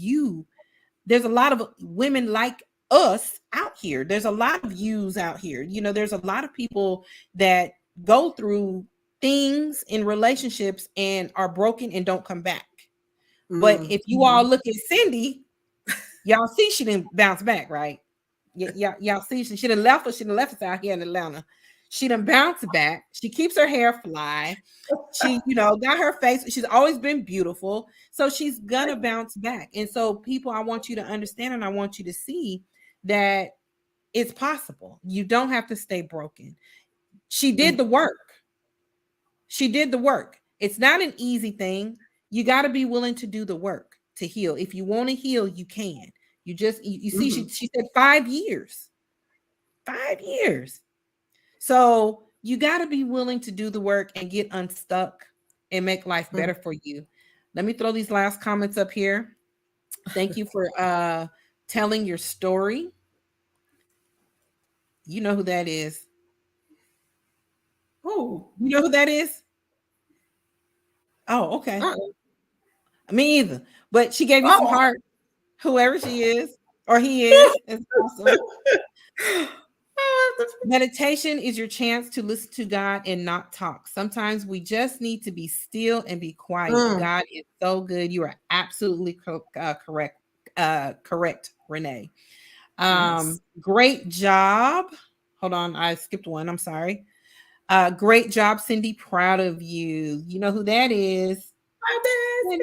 women like us out here. There's a lot of yous out here. There's a lot of people that go through things in relationships and are broken and don't come back. But if you all look at Cindy, y'all see she didn't bounce back, right? Y'all see she done left us out here in Atlanta. She done bounced back. She keeps her hair fly. She, got her face. She's always been beautiful. So she's gonna bounce back. And so, people, I want you to understand, and I want you to see that it's possible. You don't have to stay broken. She did the work. She did the work. It's not an easy thing. You got to be willing to do the work to heal. If you want to heal, you can. You see, she said 5 years. 5 years. So you got to be willing to do the work and get unstuck and make life better for you. Let me throw these last comments up here. Thank you for telling your story. You know who that is. Oh, you know who that is? Oh, okay. Me either. But she gave you some heart, whoever she is or he is. It's awesome. Meditation is your chance to listen to God and not talk. Sometimes we just need to be still and be quiet. God is so good. You are absolutely correct. correct Renee. Yes. Great job. Hold on, I skipped one. I'm sorry. Great job, Cindy. Proud of you. You know who that is? My bestie.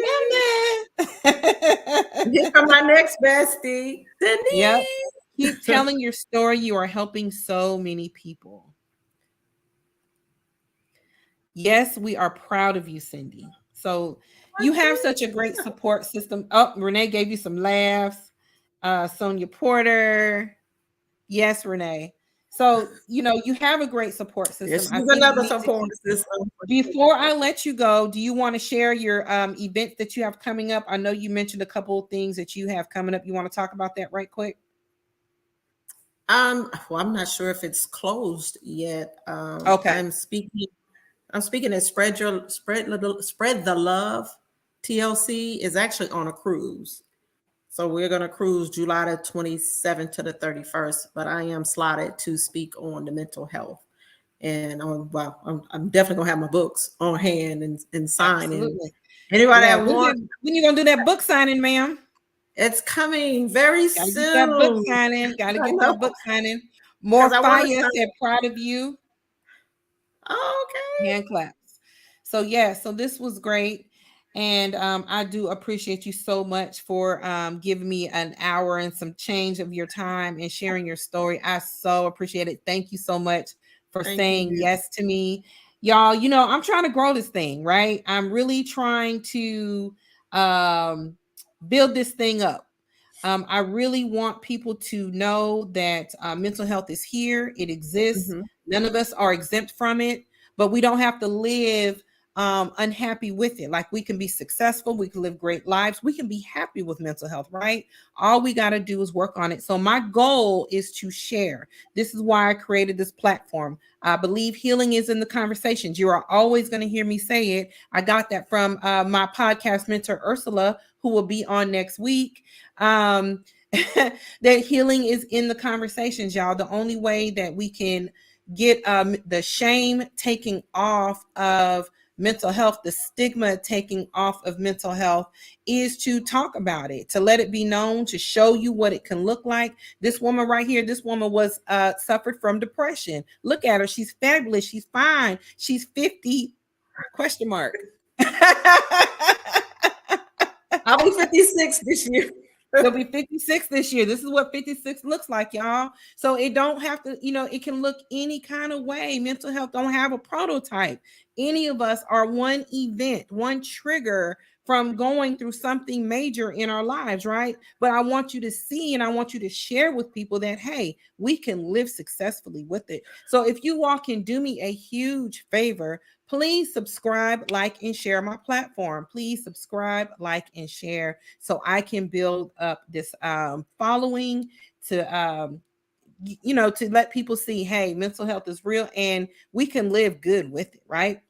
Here Renee. come my next bestie, Yep. Denise. Keep telling your story. You are helping so many people. Yes, we are proud of you, Cindy. So you have such a great support system. Oh, Renee gave you some laughs. Sonia Porter. Yes, Renee. So, you have a great support Yeah, system. she's I think you another need to support keep. system. Before I let you go, do you want to share your events that you have coming up? I know you mentioned a couple of things that you have coming up. You want to talk about that right quick? Well, I'm not sure if it's closed yet. Okay. I'm speaking at Spread the Love. TLC is actually on a cruise. So we're going to cruise July the 27th to the 31st, but I am slotted to speak on the mental health. And I'm definitely gonna have my books on hand and sign. And Absolutely. anybody Yeah. that wants, When you gonna do that book signing, ma'am? it's coming very Gotta get that book soon. signing. Gotta I get know that book signing. More because I want to fire start. said proud of you. Oh, okay. Hand claps. So yeah, so this was great. And I do appreciate you so much for giving me an hour and some change of your time and sharing your story. I so appreciate it. Thank you so much for Thank saying you. yes to me. Y'all, I'm trying to grow this thing, right? I'm really trying to um, build this thing up. I really want people to know that mental health is here, it exists. Hmm. None of us are exempt from it, but we don't have to live unhappy with it. Like, we can be successful, we can live great lives, we can be happy with mental health, right? All we got to do is work on it. So my goal is to share. This is why I created this platform. I believe healing is in the conversations. You are always going to hear me say it. I got that from my podcast mentor Ursula, who will be on next week. That healing is in the conversations, y'all. The only way that we can get the shame taking off of mental health, the stigma taking off of mental health, is to talk about it, to let it be known, to show you what it can look like. This woman right here, this woman was suffered from depression. Look at her. She's fabulous. She's fine. She's 50 question mark. I'll be 56 this year. She'll be 56 this year. This is what 56 looks like, y'all. So it don't have to, it can look any kind of way. Mental health don't have a prototype. Any of us are one event, one trigger from going through something major in our lives, right? But I want you to see, and I want you to share with people that, hey, we can live successfully with it. So if you all can do me a huge favor, please subscribe, like, and share my platform. Please subscribe, like, and share so I can build up this following to to let people see, hey, mental health is real and we can live good with it, right?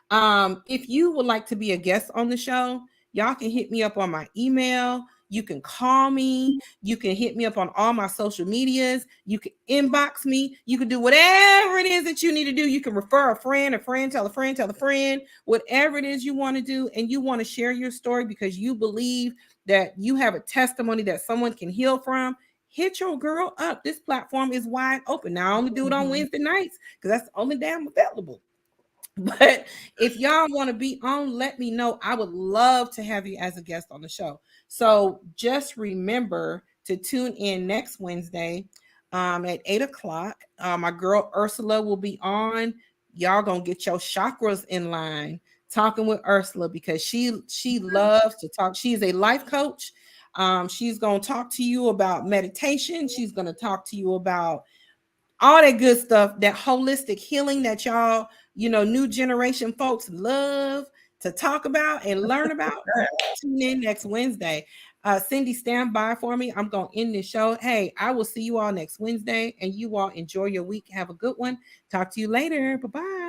If you would like to be a guest on the show, y'all can hit me up on my email. You can call me. You can hit me up on all my social medias. You can inbox me. You can do whatever it is that you need to do. You can refer a friend, tell a friend, tell a friend, whatever it is you want to do. And you want to share your story because you believe that you have a testimony that someone can heal from. Hit your girl up. This platform is wide open. Now, I only do it on Wednesday nights because that's the only day I'm available. But if y'all want to be on, let me know. I would love to have you as a guest on the show. So just remember to tune in next Wednesday at 8 o'clock. My girl Ursula will be on. Y'all gonna get your chakras in line talking with Ursula because she loves to talk. She's a life coach. She's gonna talk to you about meditation. She's gonna talk to you about all that good stuff, that holistic healing that y'all, new generation folks love to talk about and learn about. Tune in next Wednesday. Cindy, stand by for me. I'm going to end this show. Hey, I will see you all next Wednesday, and you all enjoy your week. Have a good one. Talk to you later. Bye-bye.